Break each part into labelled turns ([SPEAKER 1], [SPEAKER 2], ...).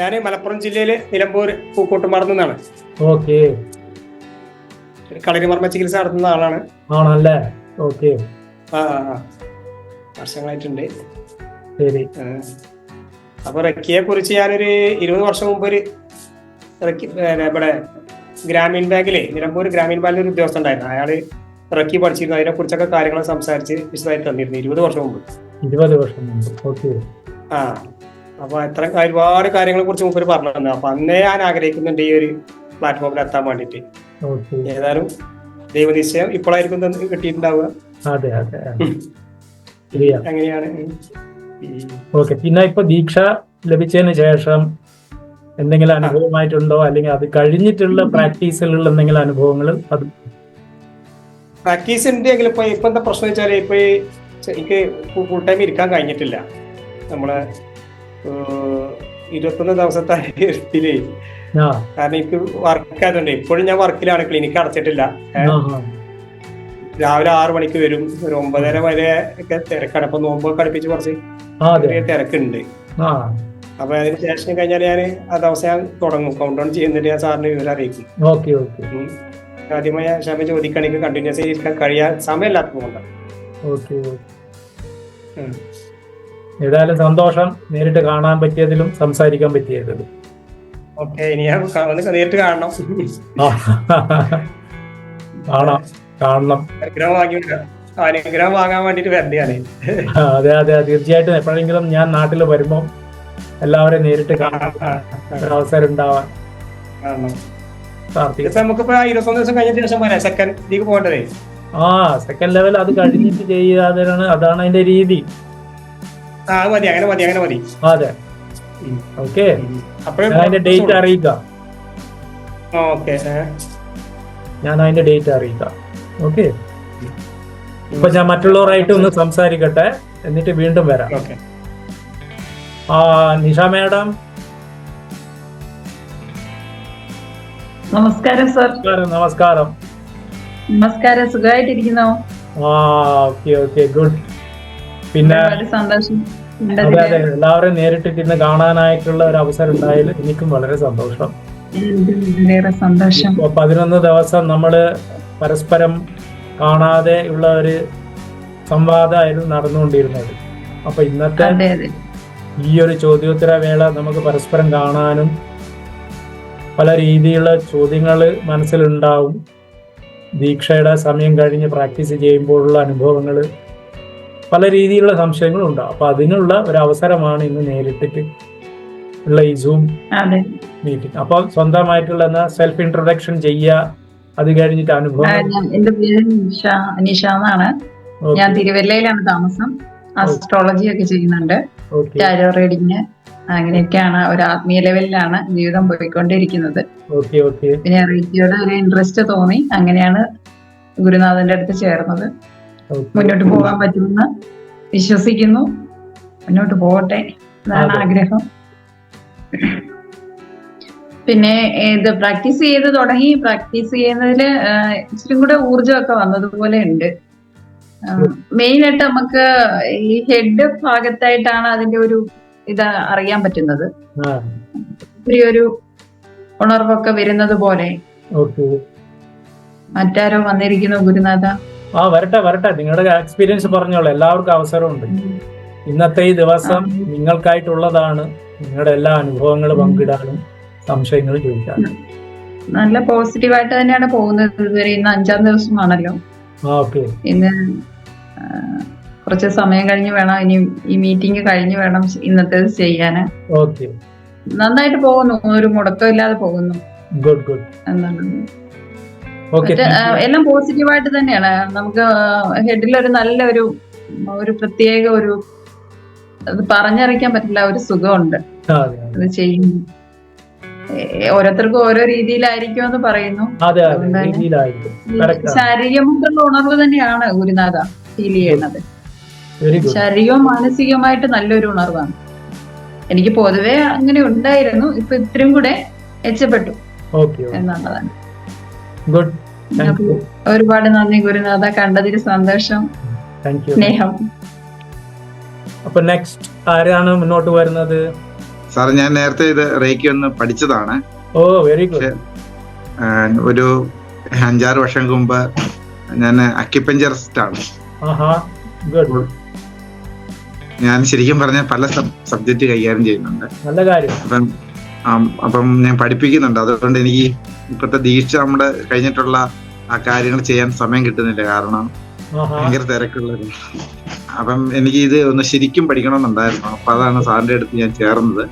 [SPEAKER 1] ഞാൻ മലപ്പുറം ജില്ലയിലെ നിലമ്പൂർ പൂക്കോട്ടുംപാടത്തു നിന്നാണ്.
[SPEAKER 2] ഓക്കെ.
[SPEAKER 1] കളരിമർമ്മ ചികിത്സ നടത്തുന്ന ആളാണ്.
[SPEAKER 2] ആണല്ലേ? ഓക്കെ.
[SPEAKER 1] വർഷങ്ങളായിട്ടുണ്ട്.
[SPEAKER 2] ശരി.
[SPEAKER 1] അപ്പൊ റക്കിയെ കുറിച്ച് ഞാനൊരു 20 വർഷം മുമ്പ് ഒരു ഇവിടെ ഗ്രാമീൺ ബാങ്കിലെ നിലമ്പൂർ ഗ്രാമീൺ ബാങ്കിൽ ഒരു ഉദ്യോഗസ്ഥൻ ഉണ്ടായിരുന്നു. അയാള് റക്കി പഠിച്ചിരുന്നു. അതിനെ കുറിച്ചൊക്കെ കാര്യങ്ങൾ സംസാരിച്ച് വിശദമായിട്ട് തന്നിരുന്നു 20 വർഷം മുമ്പ്.
[SPEAKER 2] 20 വർഷം മുമ്പ്. ഓക്കെ.
[SPEAKER 1] അപ്പൊ എത്ര ഒരുപാട് കാര്യങ്ങളെ കുറിച്ച് മുമ്പ് പറഞ്ഞു തന്നെ. അപ്പൊ അന്നേ ഞാൻ ആഗ്രഹിക്കുന്നുണ്ട് ഈ ഒരു പ്ലാറ്റ്ഫോമിൽ എത്താൻ വേണ്ടിട്ട്. ഏതായാലും ദൈവനിശ്ചയം ഇപ്പോഴായിരിക്കും കിട്ടിയിട്ടുണ്ടാവുക.
[SPEAKER 2] അതെ അതെ.
[SPEAKER 1] അങ്ങനെയാണ്.
[SPEAKER 2] ഓക്കെ. പിന്നെ ഇപ്പൊ ദീക്ഷ ലഭിച്ചതിന് ശേഷം എന്തെങ്കിലും അനുഭവമായിട്ടുണ്ടോ, അല്ലെങ്കിൽ അത് കഴിഞ്ഞിട്ടുള്ള പ്രാക്ടീസിലുള്ള എന്തെങ്കിലും അനുഭവങ്ങൾ? അത്
[SPEAKER 1] പ്രാക്ടീസ് ഉണ്ടെങ്കിലും ഇപ്പൊ എന്താ പ്രശ്നം വെച്ചാല് ഇപ്പൊ എനിക്ക് ഫുൾ ടൈം ഇരിക്കാൻ കഴിഞ്ഞിട്ടില്ല. നമ്മളെ 21 ദിവസത്തെ ഇരുത്തില്. കാരണം എനിക്ക് വർക്ക് ആയതുകൊണ്ട് ഇപ്പോഴും ഞാൻ വർക്കിലാണ്. ക്ലിനിക്ക് അടച്ചിട്ടില്ല. രാവിലെ 6 മണിക്ക് വരും, ഒരു 9:30 വരെ ഒക്കെ തിരക്കാണ്. അപ്പൊ നോമ്പൊക്കെ അടുപ്പിച്ച് കുറച്ച് തിരക്കുണ്ട്. അപ്പൊ അതിന് ശേഷം കഴിഞ്ഞാൽ ഞാൻ ആ ദിവസം ഞാൻ തുടങ്ങും. കൗണ്ട് ഡൗൺ ചെയ്യുന്നിട്ട് ഞാൻ സാറിന് വിവരം അറിയിക്കും. ആദ്യമായി ക്ഷമ ചോദിക്കണെങ്കിൽ കണ്ടിന്യൂസ് ഇരിക്കാൻ കഴിയാൻ സമയമില്ലാത്തതുകൊണ്ടാണ്.
[SPEAKER 2] ഏതായാലും സന്തോഷം നേരിട്ട് കാണാൻ പറ്റിയതിലും സംസാരിക്കാൻ പറ്റിയതിലും.
[SPEAKER 1] ഓക്കെ. ഇനി ഞാൻ നേരിട്ട് കാണണം.
[SPEAKER 2] കാണണം.
[SPEAKER 1] അനുഗ്രഹം വാങ്ങാൻ വേണ്ടിട്ട് വരണ്ടിയാണ്.
[SPEAKER 2] അതെ അതെ, തീർച്ചയായിട്ടും. എപ്പോഴെങ്കിലും ഞാൻ നാട്ടിൽ വരുമ്പോ എല്ലാവരെയും നേരിട്ട് കാണാൻ അവസരം ഉണ്ടാവാൻ.
[SPEAKER 1] നമുക്കിപ്പോ 21 ദിവസം കഴിഞ്ഞ ശേഷം പറയാം സെക്കൻഡ് ലീഗ് പോകേണ്ടതേ.
[SPEAKER 2] സെക്കൻഡ് ലെവൽ അത് കഴിഞ്ഞിട്ട് ചെയ്യാതാണ്. അതാണ് അതിന്റെ രീതി.
[SPEAKER 1] മതി, അങ്ങനെ മതി.
[SPEAKER 2] അതെ. ഓക്കെ. അതിന്റെ ഡേറ്റ് അറിയിക്കാം. ഞാൻ അതിന്റെ ഡേറ്റ് അറിയിക്കാം. ഓക്കെ. ഇപ്പൊ ഞാൻ മറ്റുള്ളവരായിട്ട് ഒന്ന് സംസാരിക്കട്ടെ, എന്നിട്ട് വീണ്ടും വരാം. നിഷ മാഡം.
[SPEAKER 3] നമസ്കാരം സർ.
[SPEAKER 2] നമസ്കാരം.
[SPEAKER 3] സുഖമായിട്ടിരിക്കുന്നോ?
[SPEAKER 2] Okay, good. പിന്നെ
[SPEAKER 3] സന്തോഷം.
[SPEAKER 2] അതെ അതെ, എല്ലാവരും നേരിട്ടിരുന്ന് കാണാനായിട്ടുള്ള ഒരു അവസരം ഉണ്ടായാലും എനിക്കും വളരെ സന്തോഷം. 11 ദിവസം നമ്മള് പരസ്പരം കാണാതെ ഉള്ള ഒരു സംവാദമായിരുന്നു നടന്നുകൊണ്ടിരുന്നത്. അപ്പൊ ഇന്നത്തെ ഈ ഒരു ചോദ്യോത്തര വേള നമുക്ക് പരസ്പരം കാണാനും പല രീതിയിലുള്ള ചോദ്യങ്ങൾ മനസ്സിലുണ്ടാവും. ദീക്ഷയുടെ സമയം കഴിഞ്ഞ് പ്രാക്ടീസ് ചെയ്യുമ്പോഴുള്ള അനുഭവങ്ങൾ, പല രീതിയിലുള്ള സംശയങ്ങളും ഉണ്ടാവും. അപ്പൊ അതിനുള്ള ഒരു അവസരമാണ് ഇന്ന് നേരിട്ട് ഉള്ള ഈ സൂം മീറ്റിംഗ്. അപ്പൊ സ്വന്തമായിട്ടുള്ള സെൽഫ് ഇൻട്രൊഡക്ഷൻ ചെയ്യുക, അത് കഴിഞ്ഞിട്ട് അനുഭവം.
[SPEAKER 3] എന്റെ പേര് നിഷ എന്നാണ്. ഞാൻ തിരുവല്ലയിലാണ് താമസം. അസ്ട്രോളജി ഒക്കെ ചെയ്യുന്നുണ്ട്, ടാരോ റീഡിങ്, അങ്ങനെയൊക്കെയാണ്. ഒരു ആത്മീയ ലെവലിലാണ് ജീവിതം പോയിക്കൊണ്ടിരിക്കുന്നത്. പിന്നെ റേഡിയോയുടെ ഒരു ഇൻട്രസ്റ്റ് തോന്നി, അങ്ങനെയാണ് ഗുരുനാഥന്റെ അടുത്ത് ചേർന്നത്. മുന്നോട്ട് പോകാൻ പറ്റുമെന്ന് വിശ്വസിക്കുന്നു. മുന്നോട്ട് പോകട്ടെ എന്നാണ് ആഗ്രഹം. പിന്നെ ഇത് പ്രാക്ടീസ് ചെയ്ത് തുടങ്ങി. പ്രാക്ടീസ് ചെയ്യുന്നതില് ഇച്ചിരി കൂടെ ഊർജമൊക്കെ വന്നതുപോലെ ഉണ്ട്. മെയിനായിട്ട് നമുക്ക് ഈ ഹെഡ് ഭാഗത്തായിട്ടാണ് അതിന്റെ ഒരു ഇത് അറിയാൻ പറ്റുന്നത്. ഒരു ഉണർവൊക്കെ വരുന്നത് പോലെ. മറ്റാരോ വന്നിരിക്കുന്നു ഗുരുനാഥ.
[SPEAKER 2] വരട്ടെ. നിങ്ങളുടെ എക്സ്പീരിയൻസ് പറഞ്ഞോളൂ. എല്ലാവർക്കും അവസരമുണ്ട്. ഇന്നത്തെ ഈ ദിവസം നിങ്ങൾക്കായിട്ടുള്ളതാണ്. നിങ്ങളുടെ എല്ലാ അനുഭവങ്ങളും പങ്കിടാനും സംശയങ്ങൾ ചോദിക്കാനും.
[SPEAKER 3] നല്ല പോസിറ്റീവായിട്ട് തന്നെയാണ് പോകുന്നത് ഇതുവരെ. ഇന്ന് 5ാം ദിവസമാണല്ലോ. ഇന്ന് കുറച്ച് സമയം കഴിഞ്ഞ് വേണം, ഇനി ഈ മീറ്റിംഗ് കഴിഞ്ഞ് വേണം ഇന്നത്തേത് ചെയ്യാന്. നന്നായിട്ട് പോകുന്നു, ഒരു മുടക്കമില്ലാതെ പോകുന്നു. എല്ലാം പോസിറ്റീവായിട്ട് തന്നെയാണ്. നമുക്ക് ഹെഡിലൊരു നല്ല ഒരു പ്രത്യേക ഒരു അത് പറഞ്ഞറിയിക്കാൻ പറ്റില്ല ഒരു സുഖമുണ്ട് അത് ചെയ്യുന്നു. ഓരോരുത്തർക്കും ഓരോ രീതിയിലായിരിക്കും എന്ന് പറയുന്നു. ശാരീരികമായിട്ടുള്ള ഉണർവ് തന്നെയാണ് ഗുരുനാഥ ഫീൽ ചെയ്യുന്നത്. ശാരീരികവും മാനസികവുമായിട്ട് നല്ലൊരു ഉണർവാണ്. എനിക്ക് പൊതുവെ അങ്ങനെ ഉണ്ടായിരുന്നു, ഇപ്പൊ ഇത്രയും കൂടെ മെച്ചപ്പെട്ടു എന്നുള്ളതാണ്. ഒരുപാട് നന്ദി ഗുരുനാഥ. കണ്ടതിൽ സന്തോഷം, സ്നേഹം.
[SPEAKER 2] അപ്പൊ നെക്സ്റ്റ് ആരാണ് മുന്നോട്ട് വരുന്നത്?
[SPEAKER 4] സാർ ഞാൻ നേരത്തെ ഇത് റേക്കി ഒന്ന് പഠിച്ചതാണ്.
[SPEAKER 2] ഓ വെരി ഗുഡ്.
[SPEAKER 4] ഒരു 5-6 വർഷം മുമ്പ് ഞാൻ അക്യുപഞ്ചറിസ്റ്റ് ആണ്. ഞാൻ ശരിക്കും പറഞ്ഞാൽ പല സബ്ജക്റ്റ് കൈകാര്യം ചെയ്യുന്നുണ്ട്.
[SPEAKER 2] നല്ല കാര്യം.
[SPEAKER 4] അപ്പം ഞാൻ പഠിപ്പിക്കുന്നുണ്ട്. അതുകൊണ്ട് എനിക്ക് ഇപ്പോഴത്തെ ദീക്ഷ നമ്മുടെ കഴിഞ്ഞിട്ടുള്ള ആ കാര്യങ്ങൾ ചെയ്യാൻ സമയം കിട്ടുന്നില്ല. കാരണം ഭയങ്കര തിരക്കുള്ളത്. അപ്പം എനിക്ക് ഇത് ഒന്ന് ശരിക്കും പഠിക്കണമെന്നുണ്ടായിരുന്നു. അപ്പൊ അതാണ് സാറിന്റെ അടുത്ത് ഞാൻ ചേർന്നത്.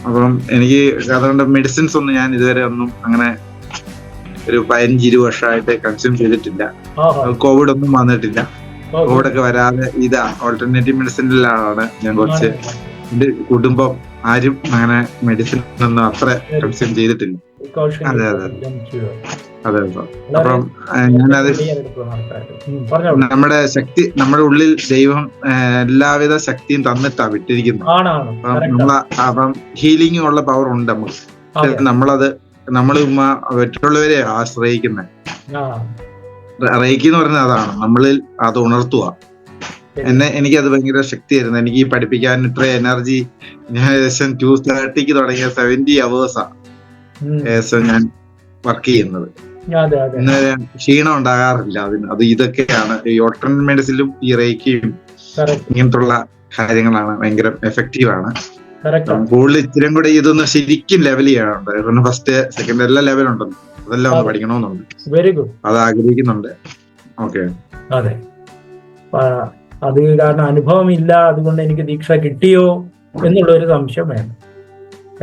[SPEAKER 4] അപ്പം എനിക്ക് അതുകൊണ്ട് മെഡിസിൻസ് ഒന്നും ഞാൻ ഇതുവരെ ഒന്നും അങ്ങനെ ഒരു 15-20 വർഷമായിട്ട് കൺസ്യൂം ചെയ്തിട്ടില്ല. കോവിഡ് ഒന്നും വന്നിട്ടില്ല. കോവിഡ് ഒക്കെ വരാതെ ഇതാ ഓൾട്ടർനേറ്റീവ് മെഡിസിനിലാണ് ഞാൻ കുറച്ച്. എന്റെ കുടുംബം ആരും അങ്ങനെ മെഡിസിൻ ഒന്നും അത്ര കൺസ്യൂം ചെയ്തിട്ടില്ല. അതെ അതെ അതെ സാർ. അപ്പം ഞാനത് നമ്മുടെ ശക്തി, നമ്മുടെ ഉള്ളിൽ ദൈവം എല്ലാവിധ ശക്തിയും തന്നിട്ടാ വിട്ടിരിക്കുന്നത്. അപ്പം ഹീലിംഗ് ഉള്ള പവർ ഉണ്ട് നമുക്ക്. നമ്മൾ മറ്റുള്ളവരെ ആശ്രയിക്കുന്നത്. റേക്കി എന്ന് പറഞ്ഞാൽ അതാണ്, നമ്മളിൽ അത് ഉണർത്തുക. എനിക്കത് ഭയങ്കര ശക്തിയായിരുന്നു. എനിക്ക് പഠിപ്പിക്കാൻ ഇത്ര എനർജി. ഞാൻ ഏകദേശം 2:30 തുടങ്ങിയ 70 hours ഏകദേശം ഞാൻ വർക്ക് ചെയ്യുന്നത്. ഇന്നുവരെ ക്ഷീണം ഉണ്ടാകാറില്ല അതിന്. ഇതൊക്കെയാണ് ഈ ഓൾട്ടർനേറ്റീവ് മെഡിസിനും ഈ റേക്കിയും ഇങ്ങനത്തുള്ള കാര്യങ്ങളാണ് ഭയങ്കര എഫക്റ്റീവ് ആണ്. കൂടുതൽ ഇത്തിരി കൂടെ ഇതൊന്ന് ശരിക്കും ലെവൽ ചെയ്യാനുണ്ട്. ഫസ്റ്റ് സെക്കൻഡ് എല്ലാ ലെവലുണ്ടല്ലോ, അതെല്ലാം ഒന്ന് പഠിക്കണമെന്നുണ്ട്.
[SPEAKER 2] Very good.
[SPEAKER 4] അത് ആഗ്രഹിക്കുന്നുണ്ട്. ഓക്കെ.
[SPEAKER 2] അതെ, അത് കാരണം അനുഭവം ഇല്ല, അതുകൊണ്ട് എനിക്ക് ദീക്ഷ കിട്ടിയോ എന്നുള്ള ഒരു സംശയം വേണം.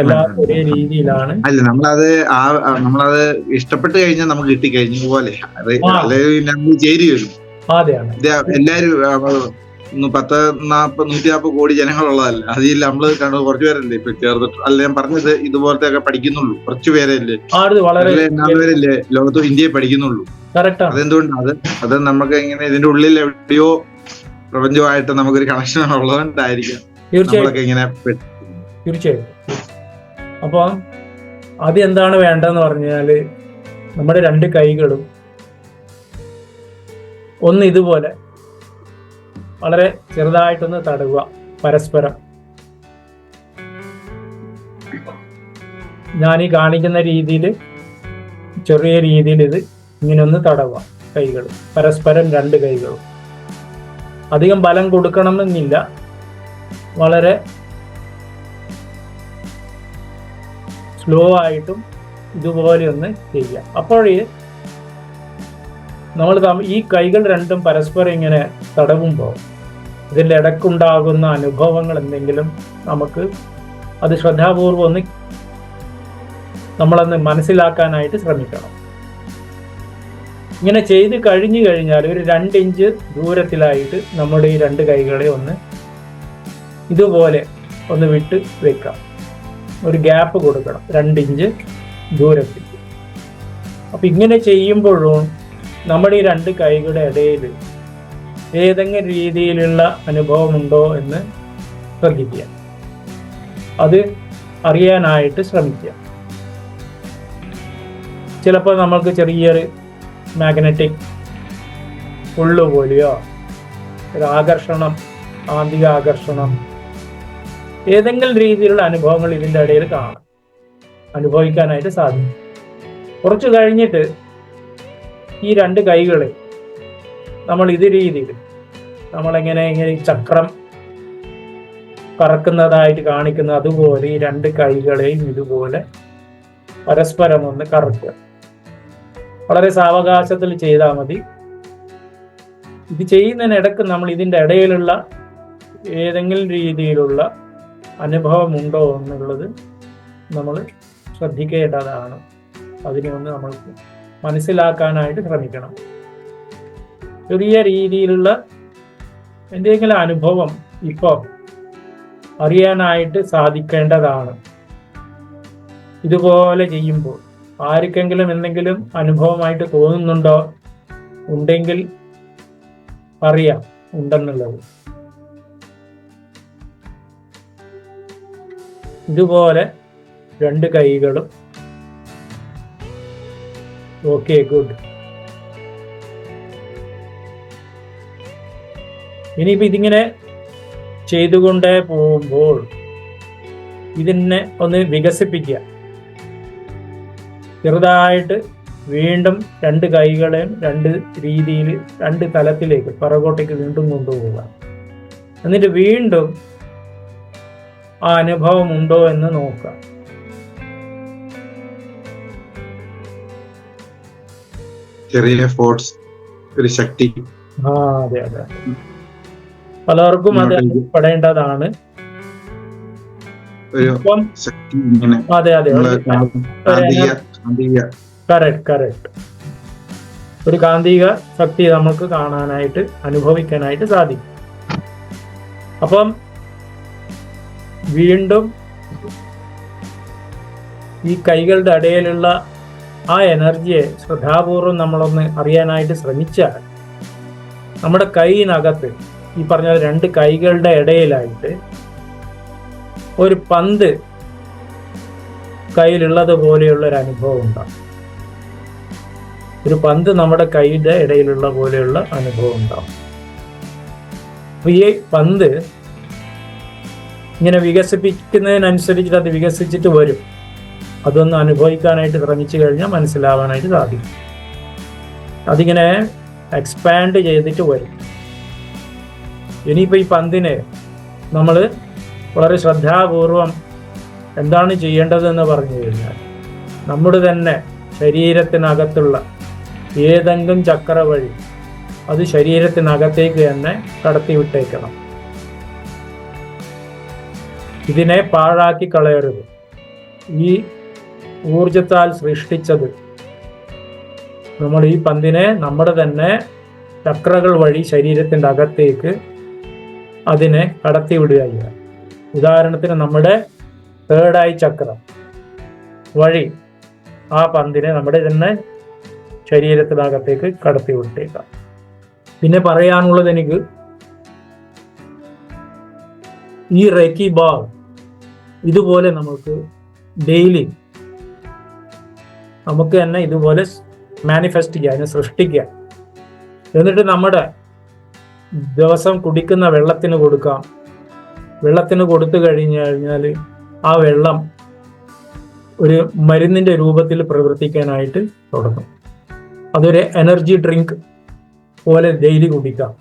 [SPEAKER 2] എല്ലാം ഒരേ രീതിയിലാണ്.
[SPEAKER 4] അല്ല, നമ്മളത് ഇഷ്ടപ്പെട്ട് കഴിഞ്ഞാൽ നമുക്ക് കിട്ടിക്കഴിഞ്ഞ പോലെ ചേരുവരും. എല്ലാരും 140 കോടി ജനങ്ങളുള്ളതല്ല. അതിൽ നമ്മള് കുറച്ചു പേരല്ലേ ഇപ്പൊ ചേർന്നിട്ട്. അല്ല, ഞാൻ പറഞ്ഞത് ഇതുപോലത്തെ ഒക്കെ പഠിക്കുന്നുള്ളൂ. കുറച്ചു പേരല്ലേ, 4 പേരല്ലേ ലോകത്ത് ഇന്ത്യയെ പഠിക്കുന്നുള്ളൂ. അതെന്തുകൊണ്ടാണ്? അത് നമുക്ക് ഇങ്ങനെ ഇതിന്റെ ഉള്ളിൽ എവിടെയോ പ്രപഞ്ചമായിട്ട് നമുക്കൊരു കണക്ഷൻ ഉള്ളതുകൊണ്ടായിരിക്കാം നമ്മളൊക്കെ ഇങ്ങനെ.
[SPEAKER 2] തീർച്ചയായും. അപ്പൊ അത് എന്താണ് വേണ്ടതെന്ന് പറഞ്ഞാല്, നമ്മുടെ 2 കൈകളും ഒന്ന് ഇതുപോലെ വളരെ ചെറുതായിട്ടൊന്ന് തടവുക പരസ്പരം. ഞാൻ ഈ കാണിക്കുന്ന രീതിയിൽ ചെറിയ രീതിയിൽ ഇത് ഇങ്ങനെ ഒന്ന് തടവുക. കൈകൾ പരസ്പരം 2 കൈകളും. അധികം ബലം കൊടുക്കണമെന്നില്ല, വളരെ സ്ലോ ആയിട്ടും ഇതുപോലെ ഒന്ന് ചെയ്യാം. അപ്പോഴേ നമ്മൾ ഈ കൈകൾ 2ഉം പരസ്പരം ഇങ്ങനെ തടവുമ്പോൾ ഇതിൻ്റെ ഇടയ്ക്കുണ്ടാകുന്ന അനുഭവങ്ങൾ എന്തെങ്കിലും നമുക്ക് അത് ശ്രദ്ധാപൂർവം നമ്മളൊന്ന് മനസ്സിലാക്കാനായിട്ട് ശ്രമിക്കണം. ഇങ്ങനെ ചെയ്ത് കഴിഞ്ഞു കഴിഞ്ഞാൽ ഒരു 2 ഇഞ്ച് ദൂരത്തിലായിട്ട് നമ്മുടെ ഈ 2 കൈകളെ ഒന്ന് ഇതുപോലെ ഒന്ന് വിട്ട് വെക്കാം. ഒരു ഗ്യാപ്പ് കൊടുക്കണം 2 ഇഞ്ച് ദൂരത്തിൽ. അപ്പം ഇങ്ങനെ ചെയ്യുമ്പോഴും നമ്മുടെ ഈ 2 കൈകളുടെ ഇടയിൽ ഏതെങ്കിലും രീതിയിലുള്ള അനുഭവമുണ്ടോ എന്ന് ശ്രദ്ധിക്കുക. അത് അറിയാനായിട്ട് ശ്രമിക്കുക. ചിലപ്പോൾ നമുക്ക് ചെറിയൊരു മാഗ്നറ്റിക് ഉള്ളുപോലെയോ ഒരു ആകർഷണം, ആന്തരിക ആകർഷണം, ഏതെങ്കിലും രീതിയിലുള്ള അനുഭവങ്ങൾ ഇതിൻ്റെ ഇടയിൽ അനുഭവിക്കാനായിട്ട് സാധിക്കും. കുറച്ച് കഴിഞ്ഞിട്ട് ഈ 2 കൈകളെ നമ്മൾ ഇത് രീതിയിൽ നമ്മളെങ്ങനെ ഇങ്ങനെ ചക്രം കറക്കുന്നതായിട്ട് കാണിക്കുന്ന അതുപോലെ ഈ 2 കൈകളെയും ഇതുപോലെ പരസ്പരം ഒന്ന് കറക്കുക. വളരെ സാവകാശത്തിൽ ചെയ്താൽ മതി. ഇത് ചെയ്യുന്നതിനിടക്ക് നമ്മൾ ഇതിൻ്റെ ഇടയിലുള്ള ഏതെങ്കിലും രീതിയിലുള്ള അനുഭവമുണ്ടോ എന്നുള്ളത് നമ്മൾ ശ്രദ്ധിക്കേണ്ടതാണ്. അതിനെ ഒന്ന് നമ്മൾ മനസ്സിലാക്കാനായിട്ട് ശ്രമിക്കണം. ചെറിയ രീതിയിലുള്ള എന്തെങ്കിലും അനുഭവം ഇപ്പോൾ അറിയാനായിട്ട് സാധിക്കേണ്ടതാണ്. ഇതുപോലെ ചെയ്യുമ്പോൾ ആർക്കെങ്കിലും എന്തെങ്കിലും അനുഭവമായിട്ട് തോന്നുന്നുണ്ടോ? ഉണ്ടെങ്കിൽ അറിയാം ഉണ്ടെന്നുള്ളത്. ഇതുപോലെ 2 കൈകളും. Okay, good. ഇനിയിപ്പോൾ ഇതിങ്ങനെ ചെയ്തുകൊണ്ടേ പോകുമ്പോൾ ഇതിനെ ഒന്ന് വികസിപ്പിക്കുക. ചെറുതായിട്ട് വീണ്ടും 2 കൈകളെയും 2 രീതിയിൽ 2 തലത്തിലേക്ക് പിറകോട്ടേക്ക് വീണ്ടും കൊണ്ടുപോവുക. എന്നിട്ട് വീണ്ടും ആ അനുഭവം ഉണ്ടോ എന്ന് നോക്കുക.
[SPEAKER 4] ചെറിയ ഫോഴ്സ്, ഒരു ശക്തി.
[SPEAKER 2] അതെ അതെ, പലർക്കും അത് പെടേണ്ടതാണ്. അതെ അതെ, കറക്റ്റ്. ഒരു കാന്തിക ശക്തി നമുക്ക് കാണാനായിട്ട്, അനുഭവിക്കാനായിട്ട് സാധിക്കും. അപ്പം വീണ്ടും ഈ കൈകളുടെ ഇടയിലുള്ള ആ എനർജിയെ ശ്രദ്ധാപൂർവം നമ്മളൊന്ന് അറിയാനായിട്ട് ശ്രമിച്ചാൽ നമ്മുടെ കൈയിനകത്ത് ഈ പറഞ്ഞ 2 കൈകളുടെ ഇടയിലായിട്ട് ഒരു പന്ത് കയ്യിലുള്ളത് പോലെയുള്ള ഒരു അനുഭവം ഉണ്ടാകും. ഒരു പന്ത് നമ്മുടെ കൈയുടെ ഇടയിലുള്ള പോലെയുള്ള അനുഭവം ഉണ്ടാകും. അപ്പൊ ഈ പന്ത് ഇങ്ങനെ വികസിപ്പിക്കുന്നതിനനുസരിച്ചിട്ട് അത് വികസിച്ചിട്ട് വരും. അതൊന്ന് അനുഭവിക്കാനായിട്ട് ശ്രമിച്ചു കഴിഞ്ഞാൽ മനസ്സിലാവാനായിട്ട് സാധിക്കും. അതിങ്ങനെ എക്സ്പാൻഡ് ചെയ്തിട്ട് വരും. ഇനിയിപ്പോൾ ഈ പന്തിനെ നമ്മൾ വളരെ ശ്രദ്ധാപൂർവം എന്താണ് ചെയ്യേണ്ടതെന്ന് പറഞ്ഞു കഴിഞ്ഞാൽ, നമ്മുടെ തന്നെ ശരീരത്തിനകത്തുള്ള ഏതെങ്കിലും ചക്ര വഴി അത് ശരീരത്തിനകത്തേക്ക് തന്നെ കടത്തിവിട്ടേക്കണം. ഇതിനെ പാഴാക്കി കളയരുത്. ഈ ഊർജത്താൽ സൃഷ്ടിച്ചത് നമ്മൾ ഈ പന്തിനെ നമ്മുടെ തന്നെ ചക്രകൾ വഴി ശരീരത്തിൻ്റെ അകത്തേക്ക് അതിനെ കടത്തിവിടുകയാണ്. ഉദാഹരണത്തിന് നമ്മുടെ 3rd eye ചക്രം വഴി ആ പന്തിനെ നമ്മുടെ തന്നെ ശരീരത്തിനകത്തേക്ക് കടത്തിവിട്ടേക്കാം. പിന്നെ പറയാനുള്ളത്, എനിക്ക് ഈ റേക്കി ബാൾ ഇതുപോലെ നമുക്ക് ഡെയിലി നമുക്ക് തന്നെ ഇതുപോലെ മാനിഫെസ്റ്റ് ചെയ്യുക, അതിനെ സൃഷ്ടിക്കുക. എന്നിട്ട് നമ്മുടെ ദിവസം കുടിക്കുന്ന വെള്ളത്തിന് കൊടുക്കാം. വെള്ളത്തിന് കൊടുത്തു കഴിഞ്ഞാൽ ആ വെള്ളം ഒരു മരുന്നിൻ്റെ രൂപത്തിൽ പ്രവർത്തിക്കാനായിട്ട് തുടങ്ങും. അതൊരു എനർജി ഡ്രിങ്ക് പോലെ ഡെയിലി കുടിക്കാം.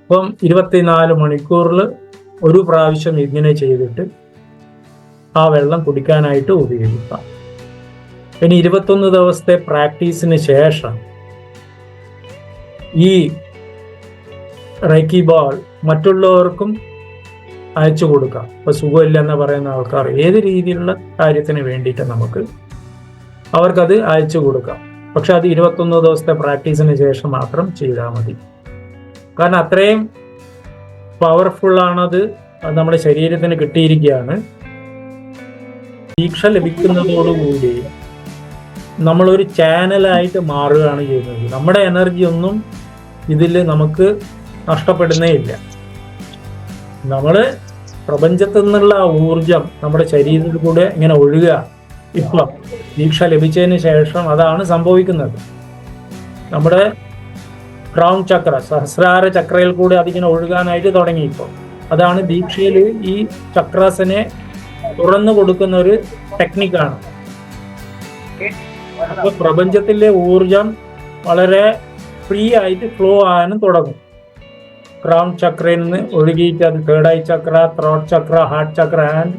[SPEAKER 2] അപ്പം 24 മണിക്കൂറിൽ ഒരു പ്രാവശ്യം ഇങ്ങനെ ചെയ്തിട്ട് ആ വെള്ളം കുടിക്കാനായിട്ട് ഉപയോഗിക്കാം. പിന്നെ 21 ദിവസത്തെ പ്രാക്ടീസിന് ശേഷം ഈ റേക്കി ബാൾ മറ്റുള്ളവർക്കും അയച്ചു കൊടുക്കാം. ഇപ്പൊ സുഖമില്ലെന്ന് പറയുന്ന ആൾക്കാർ ഏത് രീതിയിലുള്ള കാര്യത്തിന് വേണ്ടിയിട്ട് നമുക്ക് അവർക്കത് അയച്ചു കൊടുക്കാം. പക്ഷെ അത് 21 ദിവസത്തെ പ്രാക്ടീസിന് ശേഷം മാത്രം ചെയ്താൽ മതി. കാരണം അത്രയും പവർഫുള്ളാണത്. അത് നമ്മുടെ ശരീരത്തിന് കിട്ടിയിരിക്കുകയാണ്. ദീക്ഷ ലഭിക്കുന്നതോടുകൂടി നമ്മളൊരു ചാനലായിട്ട് മാറുകയാണ് ചെയ്യുന്നത്. നമ്മുടെ എനർജി ഒന്നും ഇതിൽ നമുക്ക് നഷ്ടപ്പെടുന്നേ ഇല്ല. നമ്മൾ പ്രപഞ്ചത്തിൽ നിന്നുള്ള ഊർജം നമ്മുടെ ശരീരത്തിൽ കൂടെ ഇങ്ങനെ ഒഴുകുക. ഇപ്പം ദീക്ഷ ലഭിച്ചതിന് ശേഷം അതാണ് സംഭവിക്കുന്നത്. നമ്മുടെ ക്രൗൺ ചക്ര, സഹസ്രാര ചക്രയിൽ കൂടെ അതിങ്ങനെ ഒഴുകാനായിട്ട് തുടങ്ങി. ഇപ്പോൾ അതാണ് ദീക്ഷയിൽ ഈ ചക്രാസിനെ തുറന്നു കൊടുക്കുന്ന ഒരു ടെക്നിക്കാണ്. അപ്പൊ പ്രപഞ്ചത്തിലെ ഊർജം വളരെ ഫ്രീ ആയിട്ട് ഫ്ലോ ആകാനും തുടങ്ങും. ക്രൗൺ ചക്രയിൽ നിന്ന് ഒഴുകിയിട്ട് അത് 3rd eye chakra, throat chakra, heart chakra and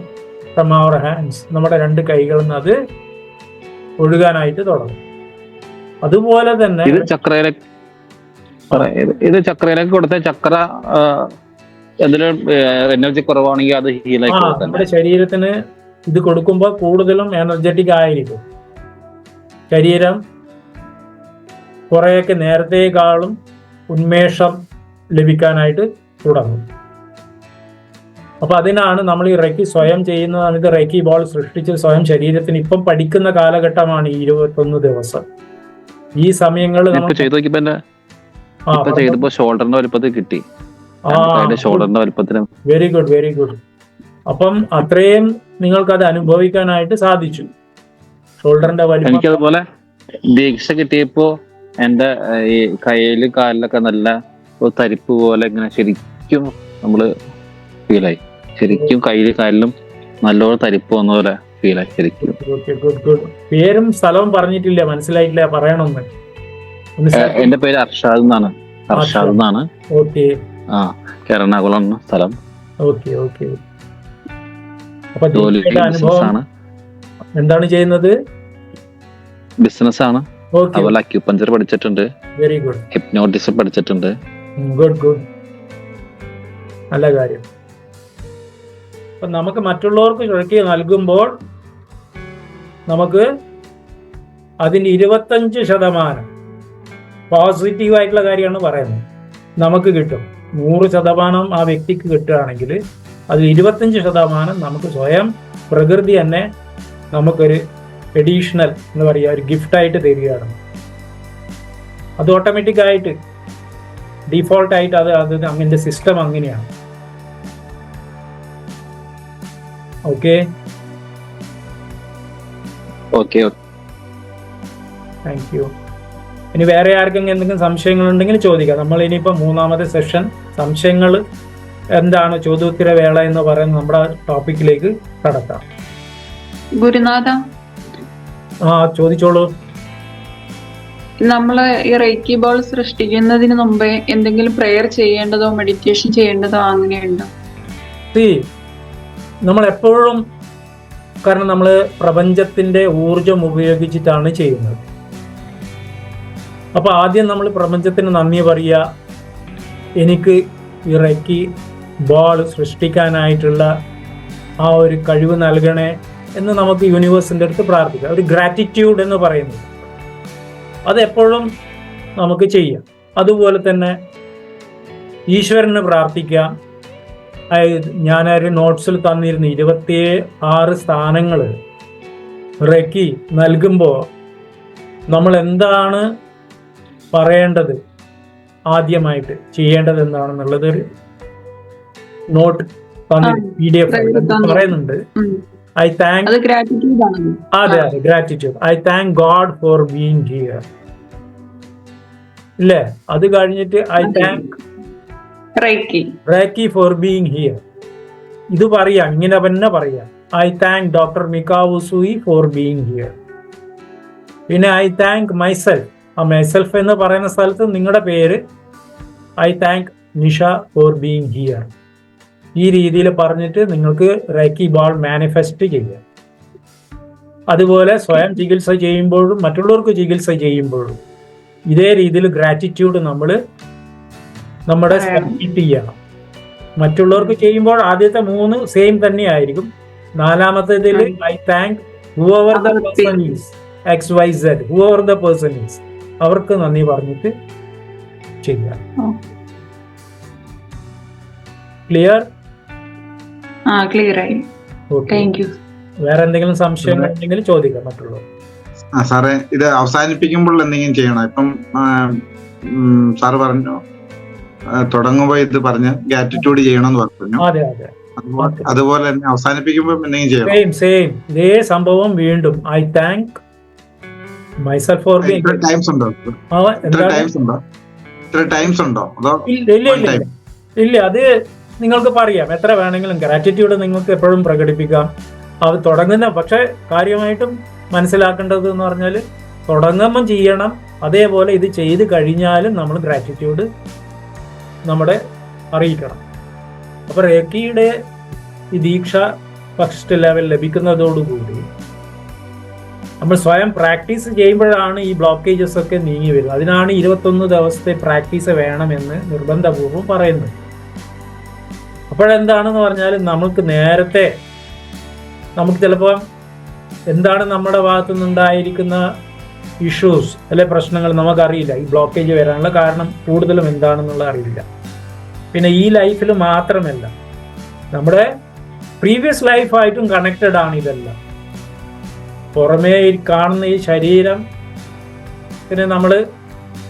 [SPEAKER 2] from our hands, നമ്മുടെ 2 കൈകളിൽ നിന്ന് അത് ഒഴുകാനായിട്ട് തുടങ്ങും. അതുപോലെ തന്നെ
[SPEAKER 5] ഇത് ചക്രയിലേക്ക് കൊടുത്ത ചക്ര എന്തെങ്കിലും എനർജി കുറവാണെങ്കിൽ അത് ഹീലായി
[SPEAKER 2] നമ്മുടെ ശരീരത്തിന് ഇത് കൊടുക്കുമ്പോൾ കൂടുതലും എനർജറ്റിക് ആയിരിക്കും. ശരീരം കുറേയൊക്കെ നേരത്തേക്കാളും ഉന്മേഷം ലഭിക്കാനായിട്ട് തുടങ്ങും. അപ്പൊ അതിനാണ് നമ്മൾ ഈ റേക്കി സ്വയം ചെയ്യുന്നതാണ്. ഇത് റേക്കി ബോൾ സൃഷ്ടിച്ച് സ്വയം ശരീരത്തിന് ഇപ്പം പഠിക്കുന്ന കാലഘട്ടമാണ് ഈ 21 ദിവസം. ഈ സമയങ്ങളിൽ
[SPEAKER 5] ഷോൾഡറിന്റെ വലുപ്പത്തിൽ കിട്ടി. ഷോൾഡറിന്റെ വലുപ്പത്തിന്
[SPEAKER 2] വെരി ഗുഡ്, വെരി ഗുഡ്. അപ്പം അത്രയും നിങ്ങൾക്ക് അത് അനുഭവിക്കാനായിട്ട് സാധിച്ചു. ഷോൾഡറിന്റെ വലിപ്പം.
[SPEAKER 5] എനിക്കതുപോലെ ദീക്ഷ കിട്ടിയപ്പോ എന്റെ ഈ കയ്യിലും കാലിലൊക്കെ നല്ല തരിപ്പ് പോലെ ഇങ്ങനെ ശരിക്കും നമ്മള് ഫീലായി. ശരിക്കും കയ്യിലും കാലിലും നല്ലൊരു തരിപ്പ് വന്ന പോലെ ഫീൽ ആയി ശരിക്കും.
[SPEAKER 2] പേരും സ്ഥലവും പറഞ്ഞിട്ടില്ല, മനസ്സിലായിട്ടില്ല, പറയണമെന്ന്.
[SPEAKER 5] എന്റെ പേര് അർഷാദ് എന്നാണ്. അർഷാദ് എന്നാണ്.
[SPEAKER 2] ഓക്കെ.
[SPEAKER 5] ആ, എറണാകുളം സ്ഥലം.
[SPEAKER 2] Okay okay. അപ്പൊ അനുഭവം എന്താണ് ചെയ്യുന്നത്?
[SPEAKER 5] ബിസിനസ് ആണ്. അതുപോലെ അക്യുപഞ്ചർ പഠിച്ചിട്ടുണ്ട്.
[SPEAKER 2] Very good.
[SPEAKER 5] ഹിപ്നോട്ടിസം പഠിച്ചിട്ടുണ്ട്.
[SPEAKER 2] ഗുഡ് ഗുഡ്, നല്ല കാര്യം. അപ്പൊ നമുക്ക് മറ്റുള്ളവർക്ക് റെക്കി നൽകുമ്പോൾ നമുക്ക് അതിന് 25% പോസിറ്റീവ് ആയിട്ടുള്ള കാര്യമാണ് പറയുന്നത്. നമുക്ക് കിട്ടും. 100% ആ വ്യക്തിക്ക് കിട്ടുകയാണെങ്കിൽ അതിൽ 25% നമുക്ക് സ്വയം പ്രകൃതി തന്നെ നമുക്കൊരു എഡീഷണൽ എന്ന് പറയുക, ഒരു ഗിഫ്റ്റായിട്ട് തരികയാണ്. അത് ഓട്ടോമാറ്റിക്കായിട്ട് ഡീഫോൾട്ടായിട്ട് അത് അങ്ങനത്തെ സിസ്റ്റം അങ്ങനെയാണ്. Okay
[SPEAKER 5] okay,
[SPEAKER 2] thank you. ഇനി വേറെ ആർക്കെങ്കിലും എന്തെങ്കിലും സംശയങ്ങളുണ്ടെങ്കിൽ ചോദിക്കാം. നമ്മൾ ഇനിയിപ്പോൾ 3ാമത്തെ സെഷൻ സംശയങ്ങൾ എന്താണ് ചോദ്യോത്തര വേള എന്ന് പറയുന്ന നമ്മുടെ ടോപ്പിക്കിലേക്ക് കടക്കാം.
[SPEAKER 3] ഗുരുനാഥ,
[SPEAKER 2] ചോദിച്ചോളൂ.
[SPEAKER 3] നമ്മള് ഈ റേക്കി ബോൾ സൃഷ്ടിക്കുന്നതിന് മുമ്പേ എന്തെങ്കിലും പ്രെയർ ചെയ്യേണ്ടതോ മെഡിറ്റേഷൻ ചെയ്യേണ്ടതോ അങ്ങനെയുണ്ടോ?
[SPEAKER 2] നമ്മൾ എപ്പോഴും, കാരണം നമ്മൾ പ്രപഞ്ചത്തിന്റെ ഊർജം ഉപയോഗിച്ചിട്ടാണ് ചെയ്യുന്നത്. അപ്പൊ ആദ്യം നമ്മൾ പ്രപഞ്ചത്തിന് നന്ദി പറയുക, എനിക്ക് ഈ റേക്കി ബോൾ സൃഷ്ടിക്കാനായിട്ടുള്ള ആ ഒരു കഴിവ് നൽകണേ എന്ന് നമുക്ക് യൂണിവേഴ്സിൻ്റെ അടുത്ത് പ്രാർത്ഥിക്കാം. ഒരു ഗ്രാറ്റിറ്റ്യൂഡ് എന്ന് പറയുന്നത് അതെപ്പോഴും നമുക്ക് ചെയ്യാം. അതുപോലെ തന്നെ ഈശ്വരന് പ്രാർത്ഥിക്കാം. ഞാനൊരു നോട്ട്സിൽ തന്നിരുന്നു 26 സ്ഥാനങ്ങൾ റെക്കി നൽകുമ്പോൾ നമ്മൾ എന്താണ് പറയേണ്ടത്, ആദ്യമായിട്ട് ചെയ്യേണ്ടത് എന്താണെന്നുള്ളത് ഒരു നോട്ട് PDF പറയുന്നുണ്ട്. I thank, അതെ, gratitude. I thank God for being here. ഇല്ലേ? അത് കഴിഞ്ഞിട്ട് I thank Reiki for being here. ഇത് പറയാം, ഇങ്ങനെ തന്നെ പറയാം. I thank Dr. Mikao Usui for being here. പിന്നെ I thank myself. ആ myself എന്ന് പറയുന്ന സ്ഥലത്ത് നിങ്ങളുടെ പേര് I thank Nisha for being here. ഈ രീതിയിൽ പറഞ്ഞിട്ട് നിങ്ങൾക്ക് റേക്കി ബോൾ മാനിഫെസ്റ്റ് ചെയ്യാം. അതുപോലെ സ്വയം ചികിത്സ ചെയ്യുമ്പോഴും മറ്റുള്ളവർക്ക് ചികിത്സ ചെയ്യുമ്പോഴും ഇതേ രീതിയിൽ ഗ്രാറ്റിറ്റ്യൂഡ് നമ്മൾ നമ്മുടെ സബ്മിറ്റ് ചെയ്യണം. മറ്റുള്ളവർക്ക് ചെയ്യുമ്പോൾ ആദ്യത്തെ 3 സെയിം തന്നെ ആയിരിക്കും. 4ാമത്തേതിൽ I thank whoever the person is, XYZ, whoever the person is, അവർക്ക് നന്ദി പറഞ്ഞിട്ട് ചെയ്യാം. ക്ലിയർ?
[SPEAKER 3] ക്ലിയർ ആയി. Thank you.
[SPEAKER 2] വേറെ എന്തെങ്കിലും സംശയങ്ങൾ ഉണ്ടെങ്കിൽ ചോദിക്കാം മറ്റുള്ളവർ.
[SPEAKER 4] സാറേ, ഇത് അവസാനിപ്പിക്കുമ്പോൾ എന്തെങ്കിലും ചെയ്യണം? ഇപ്പം സാറ് പറഞ്ഞു തുടങ്ങുമ്പോ ഇത് പറഞ്ഞ് ഗ്രാറ്റിറ്റ്യൂഡ് ചെയ്യണമെന്ന് പറഞ്ഞു.
[SPEAKER 2] അതെ അതെ,
[SPEAKER 4] അതുപോലെ തന്നെ അവസാനിപ്പിക്കുമ്പോൾ എന്തെങ്കിലും ചെയ്യണം?
[SPEAKER 2] സെയിം ഇതേ സംഭവം വീണ്ടും I thank myself for being.
[SPEAKER 4] Times ഉണ്ടോ? ടൈംസ് ഉണ്ടോ? അതോ
[SPEAKER 2] ഇല്ല, അത് നിങ്ങൾക്ക് പറയാം. എത്ര വേണമെങ്കിലും ഗ്രാറ്റിറ്റ്യൂഡ് നിങ്ങൾക്ക് എപ്പോഴും പ്രകടിപ്പിക്കാം. അത് തുടങ്ങുന്ന, പക്ഷെ കാര്യമായിട്ടും മനസ്സിലാക്കേണ്ടത് എന്ന് പറഞ്ഞാൽ തുടങ്ങുമ്പം ചെയ്യണം. അതേപോലെ ഇത് ചെയ്ത് കഴിഞ്ഞാലും നമ്മൾ ഗ്രാറ്റിറ്റ്യൂഡ് നമ്മുടെ അറിയിക്കണം. അപ്പോൾ റേക്കിയുടെ ഈ ദീക്ഷ ഫസ്റ്റ് ലെവൽ ലഭിക്കുന്നതോടുകൂടി നമ്മൾ സ്വയം പ്രാക്ടീസ് ചെയ്യുമ്പോഴാണ് ഈ ബ്ലോക്കേജസ് ഒക്കെ നീങ്ങി വരുന്നത്. അതിനാണ് 21 ദിവസത്തെ പ്രാക്ടീസ് വേണമെന്ന് നിർബന്ധപൂർവ്വം പറയുന്നത്. അപ്പോഴെന്താണെന്ന് പറഞ്ഞാൽ നമുക്ക് നേരത്തെ നമുക്ക് ചിലപ്പോൾ എന്താണ് നമ്മുടെ ഭാഗത്തു നിന്നുണ്ടായിരിക്കുന്ന ഇഷ്യൂസ് അല്ലെ പ്രശ്നങ്ങൾ നമുക്കറിയില്ല. ഈ ബ്ലോക്കേജ് വരാനുള്ള കാരണം കൂടുതലും എന്താണെന്നുള്ള അറിയില്ല. പിന്നെ ഈ ലൈഫിൽ മാത്രമല്ല, നമ്മുടെ പ്രീവിയസ് ലൈഫായിട്ടും കണക്റ്റഡ് ആണ് ഇതെല്ലാം. പുറമേ കാണുന്ന ഈ ശരീരം, പിന്നെ നമ്മൾ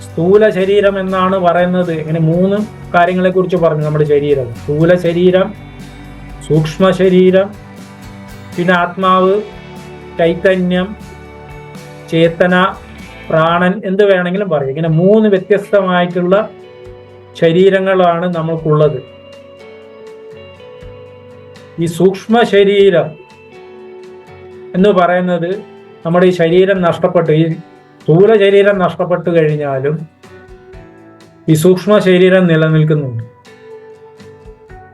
[SPEAKER 2] സ്ഥൂല ശരീരം എന്നാണ് പറയുന്നത്. ഇങ്ങനെ 3 കാര്യങ്ങളെ കുറിച്ച് പറഞ്ഞു നമ്മുടെ ശരീരം. സ്ഥൂല ശരീരം, സൂക്ഷ്മ ശരീരം, പിന്നെ ആത്മാവ്, ചൈതന്യം, ചേതന, പ്രാണൻ, എന്ത് വേണമെങ്കിലും പറയും. ഇങ്ങനെ 3 വ്യത്യസ്തമായിട്ടുള്ള ശരീരങ്ങളാണ് നമുക്കുള്ളത്. ഈ സൂക്ഷ്മ ശരീരം എന്ന് പറയുന്നത് നമ്മുടെ ഈ ശരീരം നഷ്ടപ്പെട്ടു, ഈ സ്ഥൂല ശരീരം നഷ്ടപ്പെട്ടു കഴിഞ്ഞാലും ഈ സൂക്ഷ്മ ശരീരം നിലനിൽക്കുന്നുണ്ട്.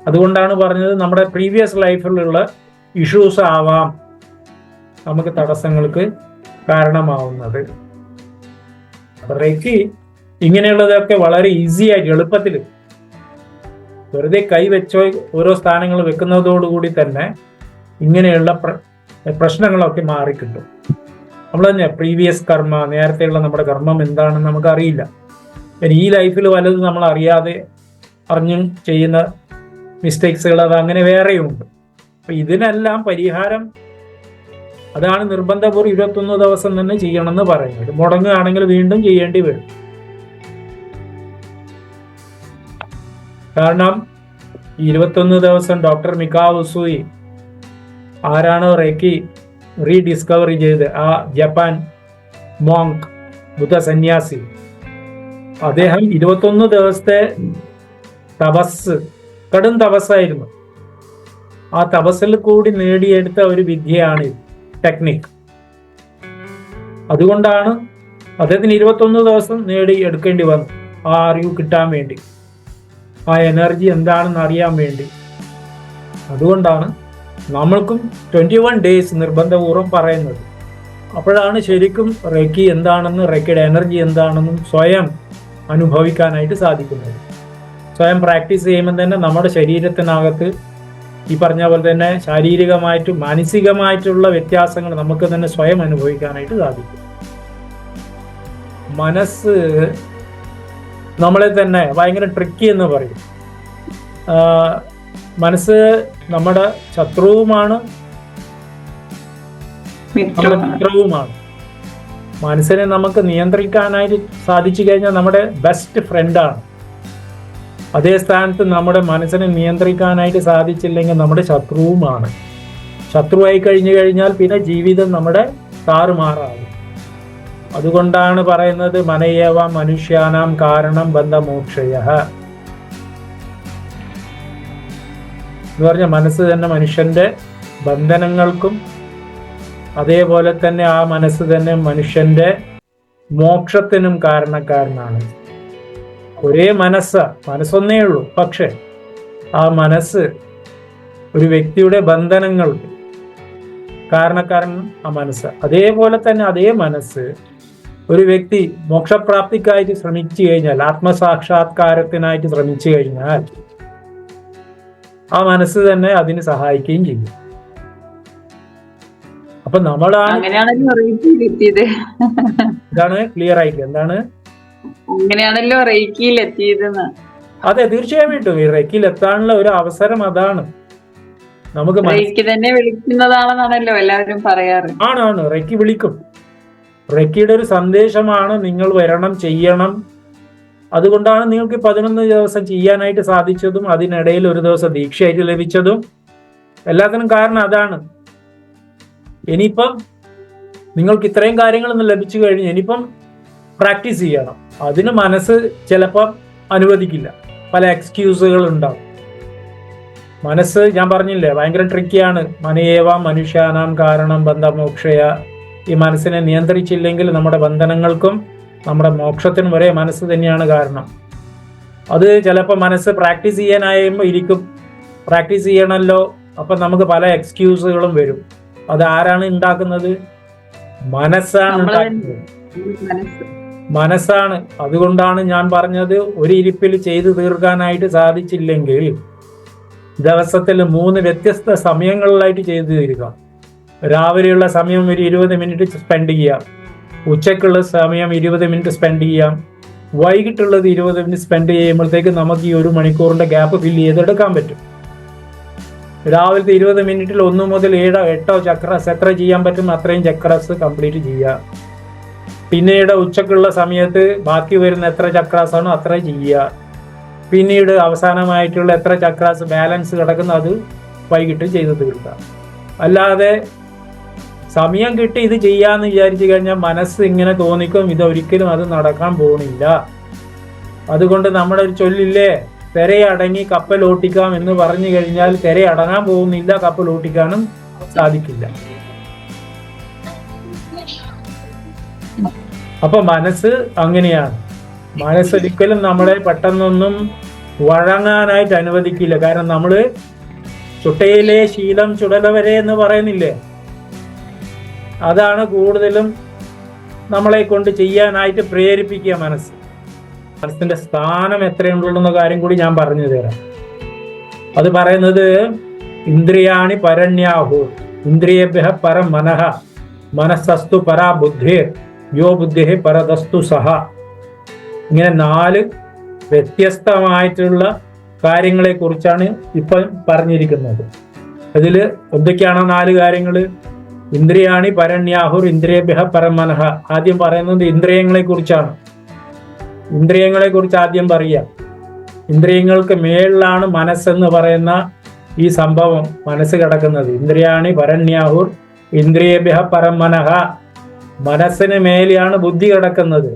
[SPEAKER 2] അതുകൊണ്ടാണ് പറഞ്ഞത് നമ്മുടെ പ്രീവിയസ് ലൈഫിലുള്ള ഇഷ്യൂസ് ആവാം നമുക്ക് തടസ്സങ്ങൾക്ക് കാരണമാവുന്നത്. റേക്കി ഇങ്ങനെയുള്ളതൊക്കെ വളരെ ഈസി ആയിട്ട് എളുപ്പത്തിൽ വെറുതെ കൈവച്ചോ ഓരോ സ്ഥാനങ്ങൾ വെക്കുന്നതോടുകൂടി തന്നെ ഇങ്ങനെയുള്ള പ്രശ്നങ്ങളൊക്കെ മാറിക്കിട്ടും. നമ്മൾ തന്നെ പ്രീവിയസ് കർമ്മ, നേരത്തെയുള്ള നമ്മുടെ കർമ്മം എന്താണെന്ന് നമുക്കറിയില്ല. ഈ ലൈഫിൽ വല്ലതും നമ്മൾ അറിയാതെ അറിഞ്ഞും ചെയ്യുന്ന മിസ്റ്റേക്സുകൾ അത് അങ്ങനെ വേറെയുണ്ട്. അപ്പൊ ഇതിനെല്ലാം പരിഹാരം അതാണ് നിർബന്ധപൂർവ്വം 21 ദിവസം തന്നെ ചെയ്യണമെന്ന് പറയുന്നത്. മുടങ്ങുകയാണെങ്കിൽ വീണ്ടും ചെയ്യേണ്ടി വരും. കാരണം 21 ദിവസം ഡോക്ടർ മികാവോ ഉസുയി ആരാണോ റേക്കി റീഡിസ്കവറി ചെയ്ത്, ആ ജപ്പാൻ മോങ്ക് ബുദ്ധ സന്യാസി, അദ്ദേഹം 21 ദിവസത്തെ തപസ്, കടും തപസ്സായിരുന്നു. ആ തപസ്സിൽ കൂടി നേടിയെടുത്ത ഒരു വിദ്യയാണ് ടെക്നിക്. അതുകൊണ്ടാണ് അദ്ദേഹത്തിന് 21 ദിവസം നേടിയെടുക്കേണ്ടി വന്നു ആ അറിവ് കിട്ടാൻ വേണ്ടി, ആ എനർജി എന്താണെന്ന് അറിയാൻ വേണ്ടി. അതുകൊണ്ടാണ് നമ്മൾക്കും 21 ഡേയ്സ് നിർബന്ധപൂർവ്വം പറയുന്നത്. അപ്പോഴാണ് ശരിക്കും റേക്കി എന്താണെന്ന്, റേക്കിയുടെ എനർജി എന്താണെന്നും സ്വയം അനുഭവിക്കാനായിട്ട് സാധിക്കുന്നത്. സ്വയം പ്രാക്ടീസ് ചെയ്യുമ്പോൾ തന്നെ നമ്മുടെ ശരീരത്തിനകത്ത് ഈ പറഞ്ഞ പോലെ തന്നെ ശാരീരികമായിട്ടും മാനസികമായിട്ടുള്ള വ്യത്യാസങ്ങൾ നമുക്ക് തന്നെ സ്വയം അനുഭവിക്കാനായിട്ട് സാധിക്കും. മനസ്സ് നമ്മളെ തന്നെ ഭയങ്കര ട്രിക്കി എന്ന് പറയും. മനസ്സ് നമ്മുടെ ശത്രുവുമാണ്, നമ്മുടെ മിത്രവുമാണ്. മനസ്സിനെ നമുക്ക് നിയന്ത്രിക്കാനായിട്ട് സാധിച്ചു കഴിഞ്ഞാൽ നമ്മുടെ ബെസ്റ്റ് ഫ്രണ്ടാണ്. അതേ സ്ഥാനത്ത് നമ്മുടെ മനസ്സിനെ നിയന്ത്രിക്കാനായിട്ട് സാധിച്ചില്ലെങ്കിൽ നമ്മുടെ ശത്രുവുമാണ്. ശത്രുവായി കഴിഞ്ഞു കഴിഞ്ഞാൽ പിന്നെ ജീവിതം നമ്മുടെ താറുമാറാകും. അതുകൊണ്ടാണ് പറയുന്നത് മനയേവ മനുഷ്യാനാം കാരണം ബന്ധമോക്ഷയഃ എന്ന് പറഞ്ഞ മനസ്സ് തന്നെ മനുഷ്യന്റെ ബന്ധനങ്ങൾക്കും അതേപോലെ തന്നെ ആ മനസ്സ് തന്നെ മനുഷ്യന്റെ മോക്ഷത്തിനും കാരണക്കാരനാണ്. ഒരേ മനസ്സൊന്നേ ഉള്ളൂ, പക്ഷെ ആ മനസ്സ് ഒരു വ്യക്തിയുടെ ബന്ധനങ്ങൾക്ക് കാരണക്കാരൻ ആ മനസ്സ്. അതേപോലെ തന്നെ അതേ മനസ്സ് ഒരു വ്യക്തി മോക്ഷപ്രാപ്തിക്കായിട്ട് ശ്രമിച്ചു കഴിഞ്ഞാൽ, ആത്മസാക്ഷാത്കാരത്തിനായിട്ട് ശ്രമിച്ചു കഴിഞ്ഞാൽ ആ മനസ്സ് തന്നെ അതിന് സഹായിക്കുകയും ചെയ്യും. അപ്പൊ നമ്മളാണ് എന്താണ് ക്ലിയർ ആയിട്ട് എന്താണ്
[SPEAKER 3] അങ്ങനെയാണല്ലോ റേക്കിയിൽ എത്തിയതെന്ന്.
[SPEAKER 2] അതെ, തീർച്ചയായിട്ടും ഈ റേക്കിയിൽ എത്താനുള്ള ഒരു അവസരം അതാണ്. നമുക്ക്
[SPEAKER 3] റേക്കി തന്നെ വിളിക്കുന്നതാണെന്നാണല്ലോ എല്ലാവരും പറയാറ്.
[SPEAKER 2] ആണ് റേക്കി വിളിക്കും. റേക്കിയുടെ ഒരു സന്ദേശമാണ് നിങ്ങൾ വരണം, ചെയ്യണം. അതുകൊണ്ടാണ് നിങ്ങൾക്ക് 11 ദിവസം ചെയ്യാനായിട്ട് സാധിച്ചതും അതിനിടയിൽ ഒരു ദിവസം ദീക്ഷയായിട്ട് ലഭിച്ചതും. എല്ലാത്തിനും കാരണം അതാണ്. ഇനിയിപ്പം നിങ്ങൾക്ക് ഇത്രയും കാര്യങ്ങളൊന്നും ലഭിച്ചു കഴിഞ്ഞ് ഇനിയിപ്പം പ്രാക്ടീസ് ചെയ്യണം. അതിന് മനസ്സ് ചിലപ്പം അനുവദിക്കില്ല, പല എക്സ്ക്യൂസുകൾ ഉണ്ടാവും. മനസ്സ് ഞാൻ പറഞ്ഞില്ലേ ഭയങ്കര ട്രിക്കിയാണ്. മനയേവ മനുഷ്യാനാം കാരണം ബന്ധമോക്ഷയ. ഈ മനസ്സിനെ നിയന്ത്രിച്ചില്ലെങ്കിൽ നമ്മുടെ ബന്ധനങ്ങൾക്കും നമ്മുടെ മോക്ഷത്തിനും വരെ മനസ്സ് തന്നെയാണ് കാരണം. അത് ചിലപ്പോൾ മനസ്സ് പ്രാക്ടീസ് ചെയ്യാനായുമ്പോൾ ഇരിക്കും, പ്രാക്ടീസ് ചെയ്യണമല്ലോ, അപ്പം നമുക്ക് പല എക്സ്ക്യൂസുകളും വരും. അത് ആരാണ് ഉണ്ടാക്കുന്നത്? മനസ്സാണ്. അതുകൊണ്ടാണ് ഞാൻ പറഞ്ഞത് ഒരു ഇരിപ്പിൽ ചെയ്തു തീർക്കാനായിട്ട് സാധിച്ചില്ലെങ്കിൽ ദിവസത്തിൽ 3 വ്യത്യസ്ത സമയങ്ങളിലായിട്ട് ചെയ്തു തീർക്കാം. രാവിലെയുള്ള സമയം ഒരു 20 മിനിറ്റ് സ്പെൻഡ് ചെയ്യാം, ഉച്ചക്കുള്ള സമയം 20 മിനിറ്റ് സ്പെൻഡ് ചെയ്യാം, വൈകിട്ടുള്ളത് 20 മിനിറ്റ് സ്പെൻഡ് ചെയ്യുമ്പോഴത്തേക്ക് നമുക്ക് ഈ 1 മണിക്കൂറിന്റെ ഗ്യാപ്പ് ഫില്ല് ചെയ്തെടുക്കാൻ പറ്റും. രാവിലത്തെ 20 മിനിറ്റിൽ 1 മുതൽ 7 8 ചക്രാസ് എത്ര ചെയ്യാൻ പറ്റും അത്രയും ചക്രാസ് കംപ്ലീറ്റ് ചെയ്യുക. പിന്നീട് ഉച്ചക്കുള്ള സമയത്ത് ബാക്കി വരുന്ന എത്ര ചക്രാസാണോ അത്ര ചെയ്യുക. പിന്നീട് അവസാനമായിട്ടുള്ള എത്ര ചക്രാസ് ബാലൻസ് കിടക്കുന്ന അത് വൈകിട്ട് ചെയ്ത് തീർക്കുക. അല്ലാതെ സമയം കിട്ടി ഇത് ചെയ്യാന്ന് വിചാരിച്ചു കഴിഞ്ഞാൽ മനസ്സ് ഇങ്ങനെ തോന്നിക്കും, ഇതൊരിക്കലും അത് നടക്കാൻ പോകുന്നില്ല. അതുകൊണ്ട് നമ്മുടെ ഒരു ചൊല്ലില്ലേ, തിരയടങ്ങി കപ്പൽ ഓട്ടിക്കാം എന്ന് പറഞ്ഞു കഴിഞ്ഞാൽ തിരയടങ്ങാൻ പോകുന്നില്ല, കപ്പൽ ഓട്ടിക്കാനും സാധിക്കില്ല. അപ്പൊ മനസ്സ് അങ്ങനെയാണ്. മനസ്സൊരിക്കലും നമ്മളെ പെട്ടെന്നൊന്നും വഴങ്ങാനായിട്ട് അനുവദിക്കില്ല. കാരണം നമ്മള് ചുട്ടയിലെ ശീലം ചുടലവരെ എന്ന് പറയുന്നില്ലേ, അതാണ് കൂടുതലും നമ്മളെ കൊണ്ട് ചെയ്യാനായിട്ട് പ്രേരിപ്പിക്കുക മനസ്സ്. മനസ്സിന്റെ സ്ഥാനം എത്രയുണ്ടെന്ന കാര്യം കൂടി ഞാൻ പറഞ്ഞു തരാം. അത് പറയുന്നത് ഇന്ദ്രിയാണി പരണ്യാഹു ഇന്ദ്രിയേഭ്യഃ പരം മനഃ മനസ്സസ്തു പരാ ബുദ്ധിർ യോ ബുദ്ധിഃ പരതസ്തു സഹ. ഇങ്ങനെ 4 വ്യത്യസ്തമായിട്ടുള്ള കാര്യങ്ങളെ കുറിച്ചാണ് ഇപ്പം പറഞ്ഞിരിക്കുന്നത്. അതിൽ എന്തൊക്കെയാണ് 4 കാര്യങ്ങൾ? ഇന്ദ്രിയാണി പരണ്യാഹുർ ഇന്ദ്രിയേഭ്യഃ പരം മനഃ. ആദ്യം പറയുന്നത് ഇന്ദ്രിയങ്ങളെ കുറിച്ചാണ്. ഇന്ദ്രിയങ്ങളെ കുറിച്ച് ആദ്യം പറയുക. ഇന്ദ്രിയങ്ങൾക്ക് മേളിലാണ് മനസ്സെന്ന് പറയുന്ന ഈ സംഭവം, മനസ്സ് കിടക്കുന്നത്. ഇന്ദ്രിയാണി പരണ്യാഹുർ ഇന്ദ്രിയേഭ്യഃ പരം മനഃ. മനസ്സിന് മേലെയാണ് ബുദ്ധി കിടക്കുന്നത്.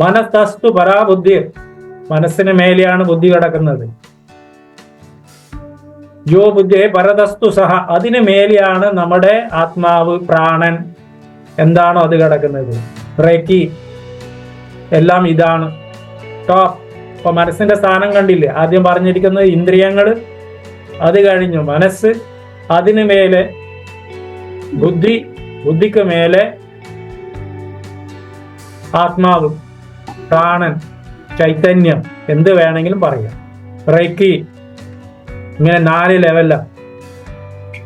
[SPEAKER 2] മനസ്തസ്തു പരാബുദ്ധി, മനസ്സിന് മേലെയാണ് ബുദ്ധി കിടക്കുന്നത്. യോ ബുദ്ധി പരതസ്തു സഹ, അതിന് മേലെയാണ് നമ്മുടെ ആത്മാവ്, പ്രാണൻ, എന്താണോ അത് കിടക്കുന്നത്. റേക്കി എല്ലാം ഇതാണ് ടോപ്പ്. അപ്പൊ മനസ്സിന്റെ സ്ഥാനം കണ്ടില്ലേ? ആദ്യം പറഞ്ഞിരിക്കുന്നത് ഇന്ദ്രിയങ്ങൾ, അത് കഴിഞ്ഞു മനസ്സ്, അതിന് മേലെ ബുദ്ധി, ബുദ്ധിക്ക് മേലെ ആത്മാവ്, പ്രാണൻ, ചൈതന്യം, എന്ത് വേണമെങ്കിലും പറയാം. റേക്കി, ഇങ്ങനെ 4 ലെവലാണ്.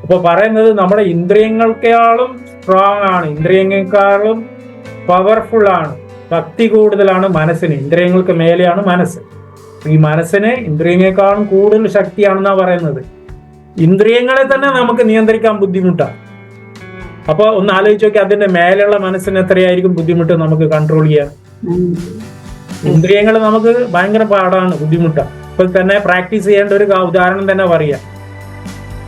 [SPEAKER 2] അപ്പൊ പറയുന്നത് നമ്മുടെ ഇന്ദ്രിയങ്ങളെക്കാളും സ്ട്രോങ് ആണ്, ഇന്ദ്രിയങ്ങളെക്കാളും പവർഫുൾ ആണ്, ശക്തി കൂടുതലാണ് മനസ്സിന്. ഇന്ദ്രിയങ്ങൾക്ക് മേലെയാണ് മനസ്സ്. ഈ മനസ്സിന് ഇന്ദ്രിയങ്ങളെക്കാളും കൂടുതൽ ശക്തിയാണെന്നാ പറയുന്നത്. ഇന്ദ്രിയങ്ങളെ തന്നെ നമുക്ക് നിയന്ത്രിക്കാൻ ബുദ്ധിമുട്ടാണ്. അപ്പൊ ഒന്ന് ആലോചിച്ച് നോക്കി, അതിന്റെ മേലെയുള്ള മനസ്സിന് എത്രയായിരിക്കും ബുദ്ധിമുട്ട് നമുക്ക് കൺട്രോൾ ചെയ്യാൻ. ഇന്ദ്രിയങ്ങൾ നമുക്ക് ഭയങ്കര പാടാണ്, ബുദ്ധിമുട്ടാണ്. ഇപ്പൊ തന്നെ പ്രാക്ടീസ് ചെയ്യേണ്ട ഒരു ഉദാഹരണം തന്നെ പറയാം.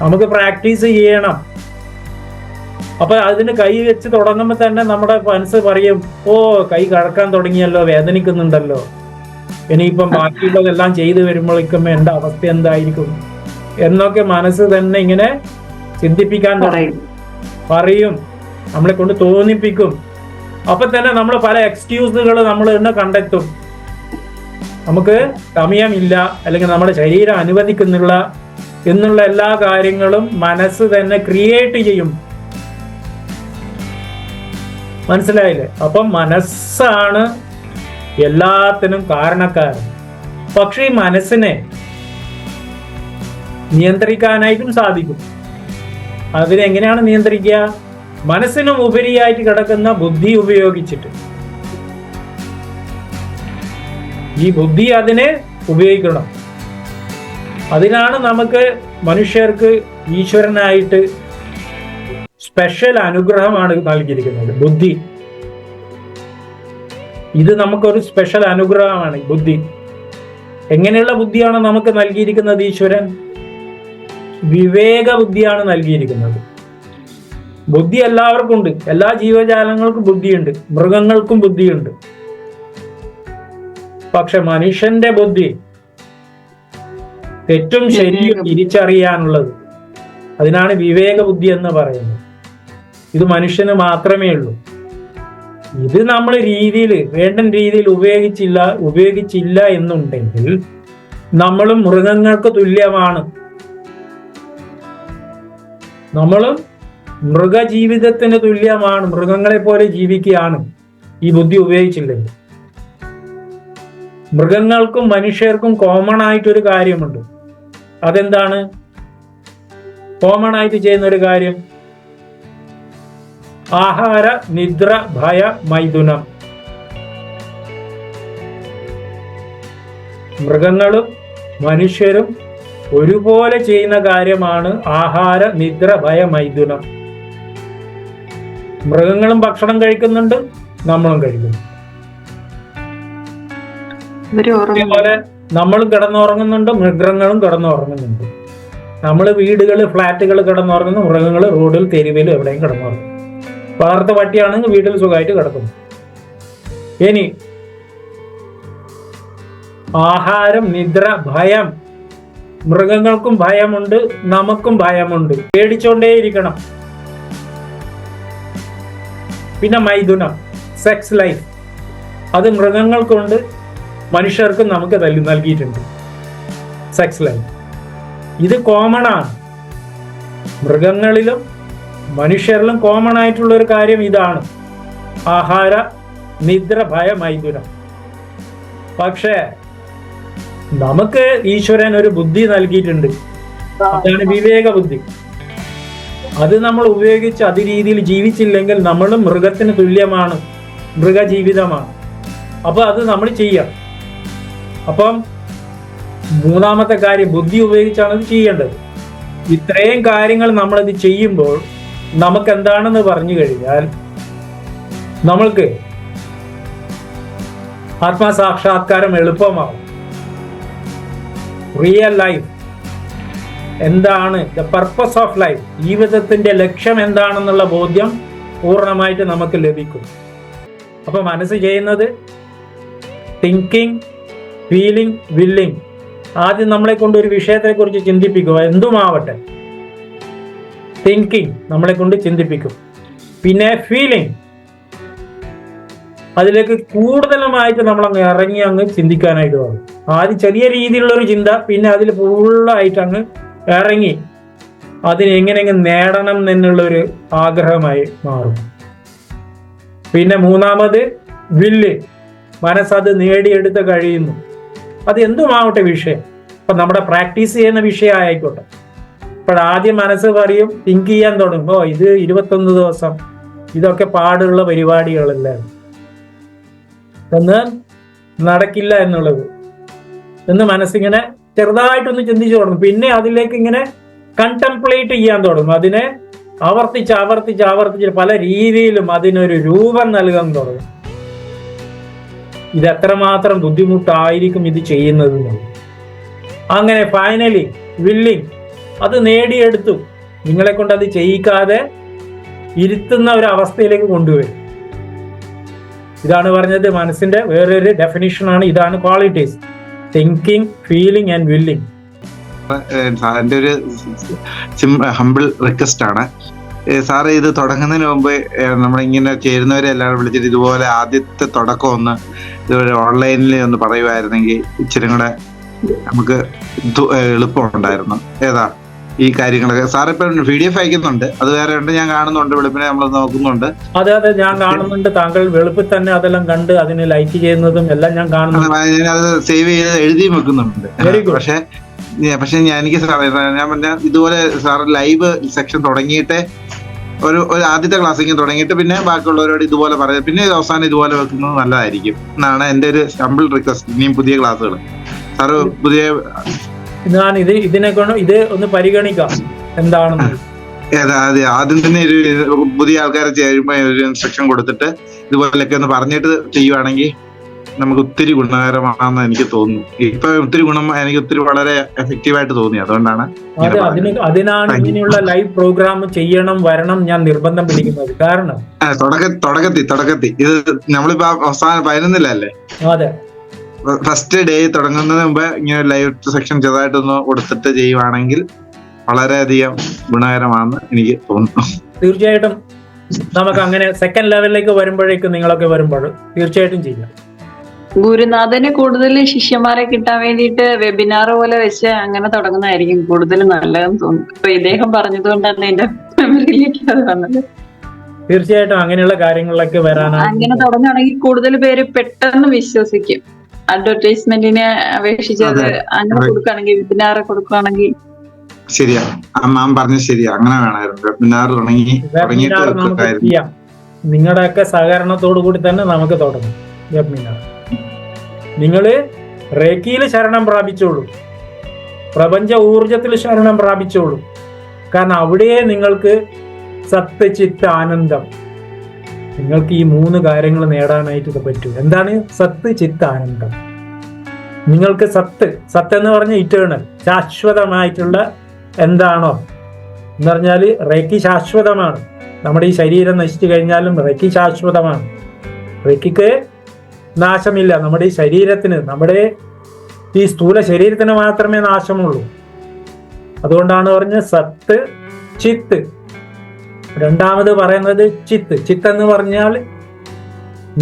[SPEAKER 2] നമുക്ക് പ്രാക്ടീസ് ചെയ്യണം. അപ്പൊ അതിന് കൈ വെച്ച് തുടങ്ങുമ്പോൾ തന്നെ നമ്മുടെ മനസ്സ് പറയും, ഓ കൈ കഴക്കാൻ തുടങ്ങിയല്ലോ, വേദനിക്കുന്നുണ്ടല്ലോ, ഇനിയിപ്പം ബാക്കിയുള്ളതെല്ലാം ചെയ്തു വരുമ്പോഴേക്കും എന്റെ അവസ്ഥ എന്തായിരിക്കും എന്നൊക്കെ മനസ്സ് തന്നെ ഇങ്ങനെ ചിന്തിപ്പിക്കാൻ പറയും, നമ്മളെ കൊണ്ട് തോന്നിപ്പിക്കും. അപ്പൊ തന്നെ നമ്മൾ പല എക്സ്ക്യൂസുകൾ നമ്മൾ തന്നെ കണ്ടെത്തും. നമുക്ക് സമയമില്ല, അല്ലെങ്കിൽ നമ്മുടെ ശരീരം അനുവദിക്കുന്നില്ല എന്നുള്ള എല്ലാ കാര്യങ്ങളും മനസ്സ് തന്നെ ക്രിയേറ്റ് ചെയ്യും. മനസ്സിലായില്ലേ? അപ്പം മനസ്സാണ് എല്ലാത്തിനും കാരണക്കാരൻ. പക്ഷെ ഈ മനസ്സിനെ നിയന്ത്രിക്കാനായിട്ടും സാധിക്കും. അതിനെങ്ങനെയാണ് നിയന്ത്രിക്കുക? മനസ്സിനും ഉപരിയായിട്ട് കിടക്കുന്ന ബുദ്ധി ഉപയോഗിച്ചിട്ട്. ഈ ബുദ്ധി അതിനെ ഉപയോഗിക്കണം. അതിനാണ് നമുക്ക് മനുഷ്യർക്ക് ഈശ്വരനായിട്ട് സ്പെഷ്യൽ അനുഗ്രഹമാണ് നൽകിയിരിക്കുന്നത് ബുദ്ധി. ഇത് നമുക്കൊരു സ്പെഷ്യൽ അനുഗ്രഹമാണ് ബുദ്ധി. എങ്ങനെയുള്ള ബുദ്ധിയാണ് നമുക്ക് നൽകിയിരിക്കുന്നത് ഈശ്വരൻ? വിവേക ബുദ്ധിയാണ് നൽകിയിരിക്കുന്നത്. ബുദ്ധി എല്ലാവർക്കും ഉണ്ട്, എല്ലാ ജീവജാലങ്ങൾക്കും ബുദ്ധിയുണ്ട്, മൃഗങ്ങൾക്കും ബുദ്ധിയുണ്ട്. പക്ഷെ മനുഷ്യന്റെ ബുദ്ധി തെറ്റും ശരിയും തിരിച്ചറിയാനുള്ളത്, അതിനാണ് വിവേക ബുദ്ധി എന്ന് പറയുന്നത്. ഇത് മനുഷ്യന് മാത്രമേ ഉള്ളൂ. ഇത് നമ്മൾ വേണ്ട രീതിയിൽ ഉപയോഗിച്ചില്ല എന്നുണ്ടെങ്കിൽ നമ്മളും മൃഗങ്ങൾക്ക് തുല്യമാണ്. നമ്മളും മൃഗജീവിതത്തിന് തുല്യമാണ്, മൃഗങ്ങളെ പോലെ ജീവിക്കുകയാണ് ഈ ബുദ്ധി ഉപയോഗിച്ചില്ലെങ്കിൽ. മൃഗങ്ങൾക്കും മനുഷ്യർക്കും കോമൺ ആയിട്ടൊരു കാര്യമുണ്ട്. അതെന്താണ് കോമൺ ആയിട്ട് ചെയ്യുന്ന ഒരു കാര്യം? ആഹാര, നിദ്ര, ഭയ, മൈഥുനം. മൃഗങ്ങളും മനുഷ്യരും ഒരുപോലെ ചെയ്യുന്ന കാര്യമാണ് ആഹാര, നിദ്ര, ഭയ, മൈഥുനം. മൃഗങ്ങളും ഭക്ഷണം കഴിക്കുന്നുണ്ട്, നമ്മളും കഴിക്കുന്നു. അതേപോലെ നമ്മളും കിടന്നുറങ്ങുന്നുണ്ട്, മൃഗങ്ങളും കിടന്നുറങ്ങുന്നുണ്ട്. നമ്മൾ വീടുകള്, ഫ്ലാറ്റുകൾ കിടന്നുറങ്ങുന്നു, മൃഗങ്ങൾ റോഡിൽ, തെരുവിൽ എവിടെയും കിടന്നുറങ്ങുന്നു. വളർത്ത പട്ടിയാണെങ്കിൽ വീട്ടിൽ സുഖമായിട്ട് കിടക്കുന്നു. ഇനി ആഹാരം, നിദ്ര, ഭയം. മൃഗങ്ങൾക്കും ഭയമുണ്ട്, നമുക്കും ഭയമുണ്ട്, പേടിച്ചോണ്ടേയിരിക്കണം. പിന്നെ മൈഥുനം, സെക്സ് ലൈഫ്. അത് മൃഗങ്ങൾക്കുണ്ട്, മനുഷ്യർക്കും നമുക്ക് നൽകിയിട്ടുണ്ട്. സെക്സ് ലൈഫ് ഇത് കോമൺ ആണ്. മൃഗങ്ങളിലും മനുഷ്യരിലും കോമൺ ആയിട്ടുള്ള ഒരു കാര്യം ഇതാണ്: ആഹാര, നിദ്ര, ഭയ, മൈഥുനം. പക്ഷേ നമുക്ക് ഈശ്വരൻ ഒരു ബുദ്ധി നൽകിയിട്ടുണ്ട്. അതാണ് വിവേക ബുദ്ധി. അത് നമ്മൾ ഉപയോഗിച്ച് അത് രീതിയിൽ ജീവിച്ചില്ലെങ്കിൽ നമ്മൾ മൃഗത്തിന് തുല്യമാണ്, മൃഗജീവിതമാണ്. അപ്പൊ അത് നമ്മൾ ചെയ്യാം. അപ്പം മൂന്നാമത്തെ കാര്യം, ബുദ്ധി ഉപയോഗിച്ചാണ് ഇത് ചെയ്യേണ്ടത്. ഇത്രയും കാര്യങ്ങൾ നമ്മളത് ചെയ്യുമ്പോൾ നമുക്ക് എന്താണെന്ന് പറഞ്ഞു കഴിഞ്ഞാൽ നമ്മൾക്ക് ആത്മസാക്ഷാത്കാരം എളുപ്പമാവും. റിയൽ ലൈഫ് എന്താണ്, ദ പർപ്പസ് ഓഫ് ലൈഫ്, ജീവിതത്തിന്റെ ലക്ഷ്യം എന്താണെന്നുള്ള ബോധ്യം പൂർണ്ണമായിട്ട് നമുക്ക് ലഭിക്കും. അപ്പൊ മനസ്സ് ചെയ്യുന്നത് തിങ്കിങ്, ഫീലിംഗ്, വില്ലിങ്. ആദ്യം നമ്മളെ കൊണ്ട് ഒരു വിഷയത്തെ കുറിച്ച് ചിന്തിപ്പിക്കുക, എന്തുമാവട്ടെ. തിങ്കിങ് നമ്മളെ കൊണ്ട് ചിന്തിപ്പിക്കും. പിന്നെ ഫീലിംഗ്, അതിലേക്ക് കൂടുതലുമായിട്ട് നമ്മളങ്ങ് ഇറങ്ങി അങ്ങ് ചിന്തിക്കാനായിട്ട് പോകും. ആദ്യം ചെറിയ രീതിയിലുള്ള ഒരു ചിന്ത, പിന്നെ അതിൽ ഫുള്ളായിട്ട് അങ്ങ് ഇറങ്ങി അതിനെങ്ങനെ നേടണം എന്നുള്ളൊരു ആഗ്രഹമായി മാറും. പിന്നെ മൂന്നാമത് വില്ല്, മനസ്സത് നേടിയെടുത്ത് കഴിയുന്നു. അത് എന്തുമാവട്ടെ വിഷയം. ഇപ്പൊ നമ്മുടെ പ്രാക്ടീസ് ചെയ്യുന്ന വിഷയം ആയിക്കോട്ടെ. ആദ്യം മനസ്സ് പറയും, തിങ്ക് ചെയ്യാൻ തുടങ്ങും, ഇത് 21 ദിവസം ഇതൊക്കെ പാടുള്ള പരിപാടികളല്ലേ, എന്ന് നടക്കില്ല എന്നുള്ളത് എന്ന് മനസ്സിങ്ങനെ ചെറുതായിട്ടൊന്ന് ചിന്തിച്ചു തുടങ്ങും. പിന്നെ അതിലേക്ക് ഇങ്ങനെ കണ്ടംപ്ലേറ്റ് ചെയ്യാൻ തുടങ്ങും. അതിനെ ആവർത്തിച്ച് പല രീതിയിലും അതിനൊരു രൂപം നൽകാൻ തുടങ്ങും. ഇത് എത്രമാത്രം ബുദ്ധിമുട്ടായിരിക്കും ഇത് ചെയ്യുന്നത്. അങ്ങനെ ഫൈനലി വില്ലിങ് അത് നേടിയെടുത്തു. നിങ്ങളെ കൊണ്ട് അത് ചെയ്യിക്കാതെ ഇരുത്തുന്ന ഒരു അവസ്ഥയിലേക്ക് കൊണ്ടുവരും. ഇതാണ് പറഞ്ഞത് മനസ്സിന്റെ വേറൊരു ഡെഫിനിഷനാണ്. ഇതാണ് qualities: thinking, feeling and willing.
[SPEAKER 4] എന്റെ ഒരു ഹംബിൾ റിക്വസ്റ്റ് ആണ് സാറ്, ഇത് തുടങ്ങുന്നതിന് മുമ്പ് നമ്മളിങ്ങനെ ചേരുന്നവരെ എല്ലാവരും വിളിച്ചിട്ട് ഇതുപോലെ ആദ്യത്തെ തുടക്കം ഒന്ന് ഇതുപോലെ ഓൺലൈനിൽ ഒന്ന് പറയുമായിരുന്നെങ്കിൽ ഇച്ചിരി കൂടെ നമുക്ക് എളുപ്പമുണ്ടായിരുന്നു. ഏതാ ഈ കാര്യങ്ങളൊക്കെ സാർ ഇപ്പൊ PDF അയക്കുന്നുണ്ട്, അത് വേറെ ഉണ്ട്, ഞാൻ കാണുന്നുണ്ട്, വെളുപ്പിനെ നമ്മൾ നോക്കുന്നുണ്ട്.
[SPEAKER 2] അതെ ഞാൻ കാണുന്നുണ്ട്. താങ്കൾ വെളുപ്പിൽ തന്നെ അതെല്ലാം കണ്ട് അതിന് ലൈക്ക് ചെയ്യുന്നതും എല്ലാം ഞാൻ കാണുന്നുണ്ട്.
[SPEAKER 4] ഞാൻ അത് സേവ് ചെയ്ത് എഴുതി വെക്കുന്നുണ്ട്. പക്ഷെ എനിക്ക് ഞാൻ പറഞ്ഞ ഇതുപോലെ സാർ ലൈവ് സെക്ഷൻ തുടങ്ങിയിട്ട് ഒരു ആദ്യത്തെ ക്ലാസ്സിങ് തുടങ്ങിയിട്ട് പിന്നെ ബാക്കിയുള്ളവരോട് ഇതുപോലെ പറയാം, പിന്നെ അവസാനം ഇതുപോലെ വെക്കുന്നത് നല്ലതായിരിക്കും എന്നാണ് എന്റെ ഒരു ഹംബിൾ റിക്വസ്റ്റ്. ഇനിയും പുതിയ ക്ലാസ്സുകൾ സാറ് പുതിയ
[SPEAKER 2] ഞാൻ ഇതിനെ കൊണ്ട് ഇത് ഒന്ന് പരിഗണിക്കാം എന്താണെന്ന്.
[SPEAKER 4] ആദ്യം തന്നെ ഒരു പുതിയ ആൾക്കാരെ ചേരുമ്പോ ഒരു ഇൻസ്ട്രക്ഷൻ കൊടുത്തിട്ട് ഇതുപോലെയൊക്കെ ഒന്ന് പറഞ്ഞിട്ട് ചെയ്യുവാണെങ്കിൽ നമുക്ക് ഒത്തിരി ഗുണകരമാണെന്ന് എനിക്ക് തോന്നുന്നു. ഇപ്പൊ എനിക്ക് ഒത്തിരി വളരെ എഫക്റ്റീവായിട്ട് തോന്നി. അതുകൊണ്ടാണ്
[SPEAKER 2] അതിനാണ് ഇങ്ങനെയുള്ള ലൈവ് പ്രോഗ്രാം ചെയ്യണം, വരണം ഞാൻ നിർബന്ധം പിടിക്കുന്നത്. കാരണം
[SPEAKER 4] തുടക്കത്തിൽ ഇത് നമ്മളിപ്പോ അവസാനം 11-ലല്ലേ,
[SPEAKER 2] അതെ,
[SPEAKER 4] ഫസ്റ്റ് ഡേ തുടങ്ങുന്നതിന് മുമ്പ് ഇങ്ങനെ ലൈവ് സെക്ഷൻ ചെറുതായിട്ടൊന്ന് കൊടുത്തിട്ട് ചെയ്യുവാണെങ്കിൽ വളരെയധികം ഗുണകരമാണെന്ന് എനിക്ക് തോന്നുന്നു.
[SPEAKER 2] തീർച്ചയായിട്ടും നമുക്ക് അങ്ങനെ സെക്കൻഡ് ലെവലിലേക്ക് വരുമ്പോഴേക്കും നിങ്ങളൊക്കെ വരുമ്പോൾ തീർച്ചയായിട്ടും ചെയ്യാം.
[SPEAKER 3] ഗുരുനാഥന് കൂടുതൽ ശിഷ്യന്മാരെ കിട്ടാൻ വേണ്ടിയിട്ട് വെബിനാർ പോലെ വെച്ച് അങ്ങനെ തുടങ്ങുന്നതായിരിക്കും കൂടുതൽ നല്ലതെന്ന് തോന്നുന്നു. ഇപ്പൊ ഇദ്ദേഹം പറഞ്ഞതുകൊണ്ടാണ് എന്റെ മെമ്മറിയിലേക്ക് അത് വന്നത്.
[SPEAKER 2] തീർച്ചയായിട്ടും അങ്ങനെയുള്ള കാര്യങ്ങളിലൊക്കെ വരാനാണ്. അങ്ങനെ
[SPEAKER 3] തുടങ്ങുകയാണെങ്കിൽ കൂടുതൽ പേര് പെട്ടെന്ന് വിശ്വസിക്കും. അഡ്വർടൈസ്മെന്റിനെ അപേക്ഷിച്ചത് അങ്ങനെ കൊടുക്കുകയാണെങ്കിൽ, വെബിനാർ കൊടുക്കുകയാണെങ്കിൽ.
[SPEAKER 4] ശരിയാ, മാം പറഞ്ഞ ശരിയാ, അങ്ങനെ വേണമായിരുന്നു. വെബിനാർ
[SPEAKER 2] നിങ്ങളുടെയൊക്കെ സഹകരണത്തോടു കൂടി തന്നെ നമുക്ക് തുടങ്ങാം വെബിനാർ. നിങ്ങള് റേക്കിയിൽ ശരണം പ്രാപിച്ചോളൂ, പ്രപഞ്ച ഊർജത്തിൽ ശരണം പ്രാപിച്ചോളൂ. കാരണം അവിടെ നിങ്ങൾക്ക് സത്ത്, ചിത്ത്, ആനന്ദം, നിങ്ങൾക്ക് ഈ 3 കാര്യങ്ങൾ നേടാനായിട്ട് പറ്റൂ. എന്താണ് സത്ത്, ചിത്ത്, ആനന്ദം? നിങ്ങൾക്ക് സത്ത് എന്ന് പറഞ്ഞ ഇറ്റേണൽ, ശാശ്വതമായിട്ടുള്ള എന്താണോ എന്ന് പറഞ്ഞാൽ റേക്കി ശാശ്വതമാണ്. നമ്മുടെ ഈ ശരീരം നശിച്ചു കഴിഞ്ഞാലും റേക്കി ശാശ്വതമാണ്. റേക്കിക്ക് നാശമില്ല. നമ്മുടെ ഈ ശരീരത്തിന്, നമ്മുടെ ഈ സ്ഥൂല ശരീരത്തിന് മാത്രമേ നാശമുള്ളൂ. അതുകൊണ്ടാണ് പറഞ്ഞത് സത്ത്, ചിത്ത്. രണ്ടാമത് പറയുന്നത് ചിത്ത് എന്ന് പറഞ്ഞാൽ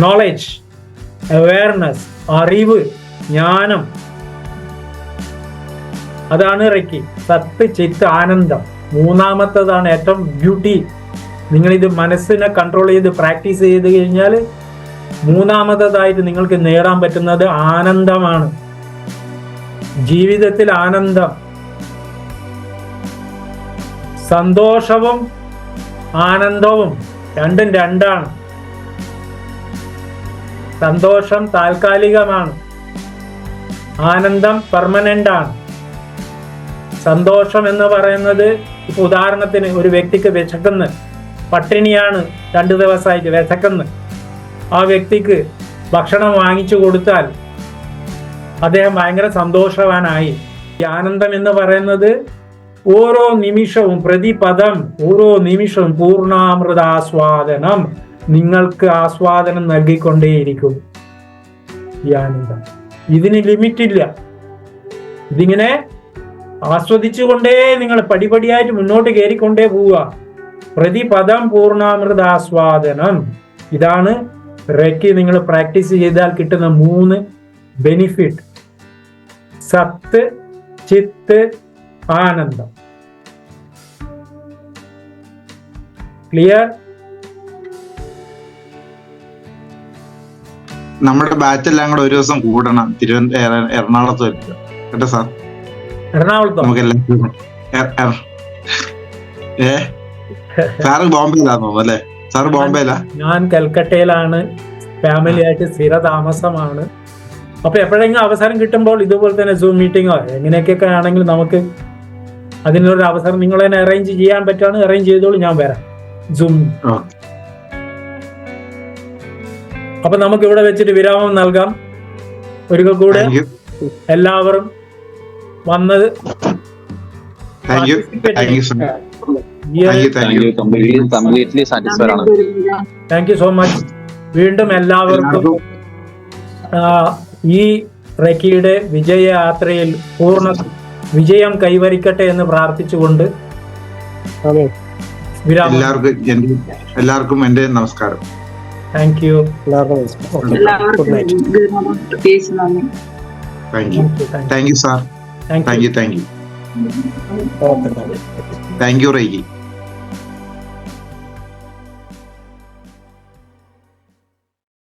[SPEAKER 2] നോളേജ്, അവയർനെസ്, അറിവ്, ജ്ഞാനം, അതാണ് റെക്കി. സത്ത്, ചിത്ത്, ആനന്ദം. മൂന്നാമത്തതാണ് ഏറ്റവും ബ്യൂട്ടി. നിങ്ങളിത് മനസ്സിനെ കൺട്രോൾ ചെയ്ത് പ്രാക്ടീസ് ചെയ്ത് കഴിഞ്ഞാൽ മൂന്നാമതായിട്ട് നിങ്ങൾക്ക് നേടാൻ പറ്റുന്നത് ആനന്ദമാണ്. ജീവിതത്തിൽ ആനന്ദം. സന്തോഷവും ആനന്ദവും രണ്ടും രണ്ടാണ്. സന്തോഷം താൽക്കാലികമാണ്, ആനന്ദം പെർമനന്റ് ആണ്. സന്തോഷം എന്ന് പറയുന്നത്, ഇപ്പൊ ഉദാഹരണത്തിന് ഒരു വ്യക്തിക്ക് വിശക്കുന്ന, പട്ടിണിയാണ് 2 ദിവസമായിട്ട് വിശക്കുന്ന, ആ വ്യക്തിക്ക് ഭക്ഷണം വാങ്ങിച്ചു കൊടുത്താൽ അദ്ദേഹം ഭയങ്കര സന്തോഷവാനായി. ഈ ആനന്ദം എന്ന് പറയുന്നത് ഓരോ നിമിഷവും, പ്രതിപദം, ഓരോ നിമിഷവും പൂർണ്ണാമൃതാസ്വാദനം, നിങ്ങൾക്ക് ആസ്വാദനം നൽകിക്കൊണ്ടേയിരിക്കും ഈ ആനന്ദം. ഇതിന് ലിമിറ്റില്ല. ഇതിങ്ങനെ ആസ്വദിച്ചുകൊണ്ടേ നിങ്ങൾ പടിപടിയായിട്ട് മുന്നോട്ട് കയറിക്കൊണ്ടേ പോവുക. പ്രതിപദം പൂർണ്ണാമൃതാസ്വാദനം. ഇതാണ് റെക്കി നിങ്ങൾ പ്രാക്ടീസ് ചെയ്താൽ കിട്ടുന്ന 3 ബെനിഫിറ്റ്. സത്ത്, ചിത്ത്, ആനന്ദം. ക്ലിയർ?
[SPEAKER 4] നമ്മുടെ ബാച്ചെല്ലാം കൂടെ ഒരു ദിവസം കൂടണം എറണാകുളത്ത് വെച്ച് കേട്ടോ സാർ.
[SPEAKER 2] എറണാകുളത്തോ?
[SPEAKER 4] നമുക്കെല്ലാം സാറ് ബോംബെയിലാന്ന് തോന്നുന്നു അല്ലേ? സാറ് ബോംബെയിലാ?
[SPEAKER 2] ഞാൻ കൽക്കട്ടയിലാണ്. ഫാമിലി ആയിട്ട് സ്ഥിര താമസമാണ്. അപ്പൊ എപ്പോഴെങ്കിലും അവസരം കിട്ടുമ്പോൾ ഇതുപോലെ തന്നെ സൂം മീറ്റിങ്ങോ എങ്ങനെയൊക്കെ ആണെങ്കിൽ നമുക്ക് അതിനൊരു അവസരം നിങ്ങൾ തന്നെ അറേഞ്ച് ചെയ്യാൻ പറ്റുകയാണ്. അറേഞ്ച് ചെയ്തോളൂ, ഞാൻ വരാം സൂം. അപ്പൊ നമുക്ക് ഇവിടെ വെച്ചിട്ട് വിരാമം നൽകാം. ഒരിക്കൽ കൂടെ എല്ലാവരും വന്നത്
[SPEAKER 5] താങ്ക്
[SPEAKER 2] യു സോ മച്ച്. വീണ്ടും എല്ലാവർക്കും ഈ റെക്കിയുടെ വിജയയാത്രയിൽ പൂർണ്ണ വിജയം കൈവരിക്കട്ടെ എന്ന് പ്രാർത്ഥിച്ചുകൊണ്ട്
[SPEAKER 4] എല്ലാവർക്കും എന്റെ നമസ്കാരം.
[SPEAKER 2] Thank you.
[SPEAKER 4] Thank you sir. Thank you reiki.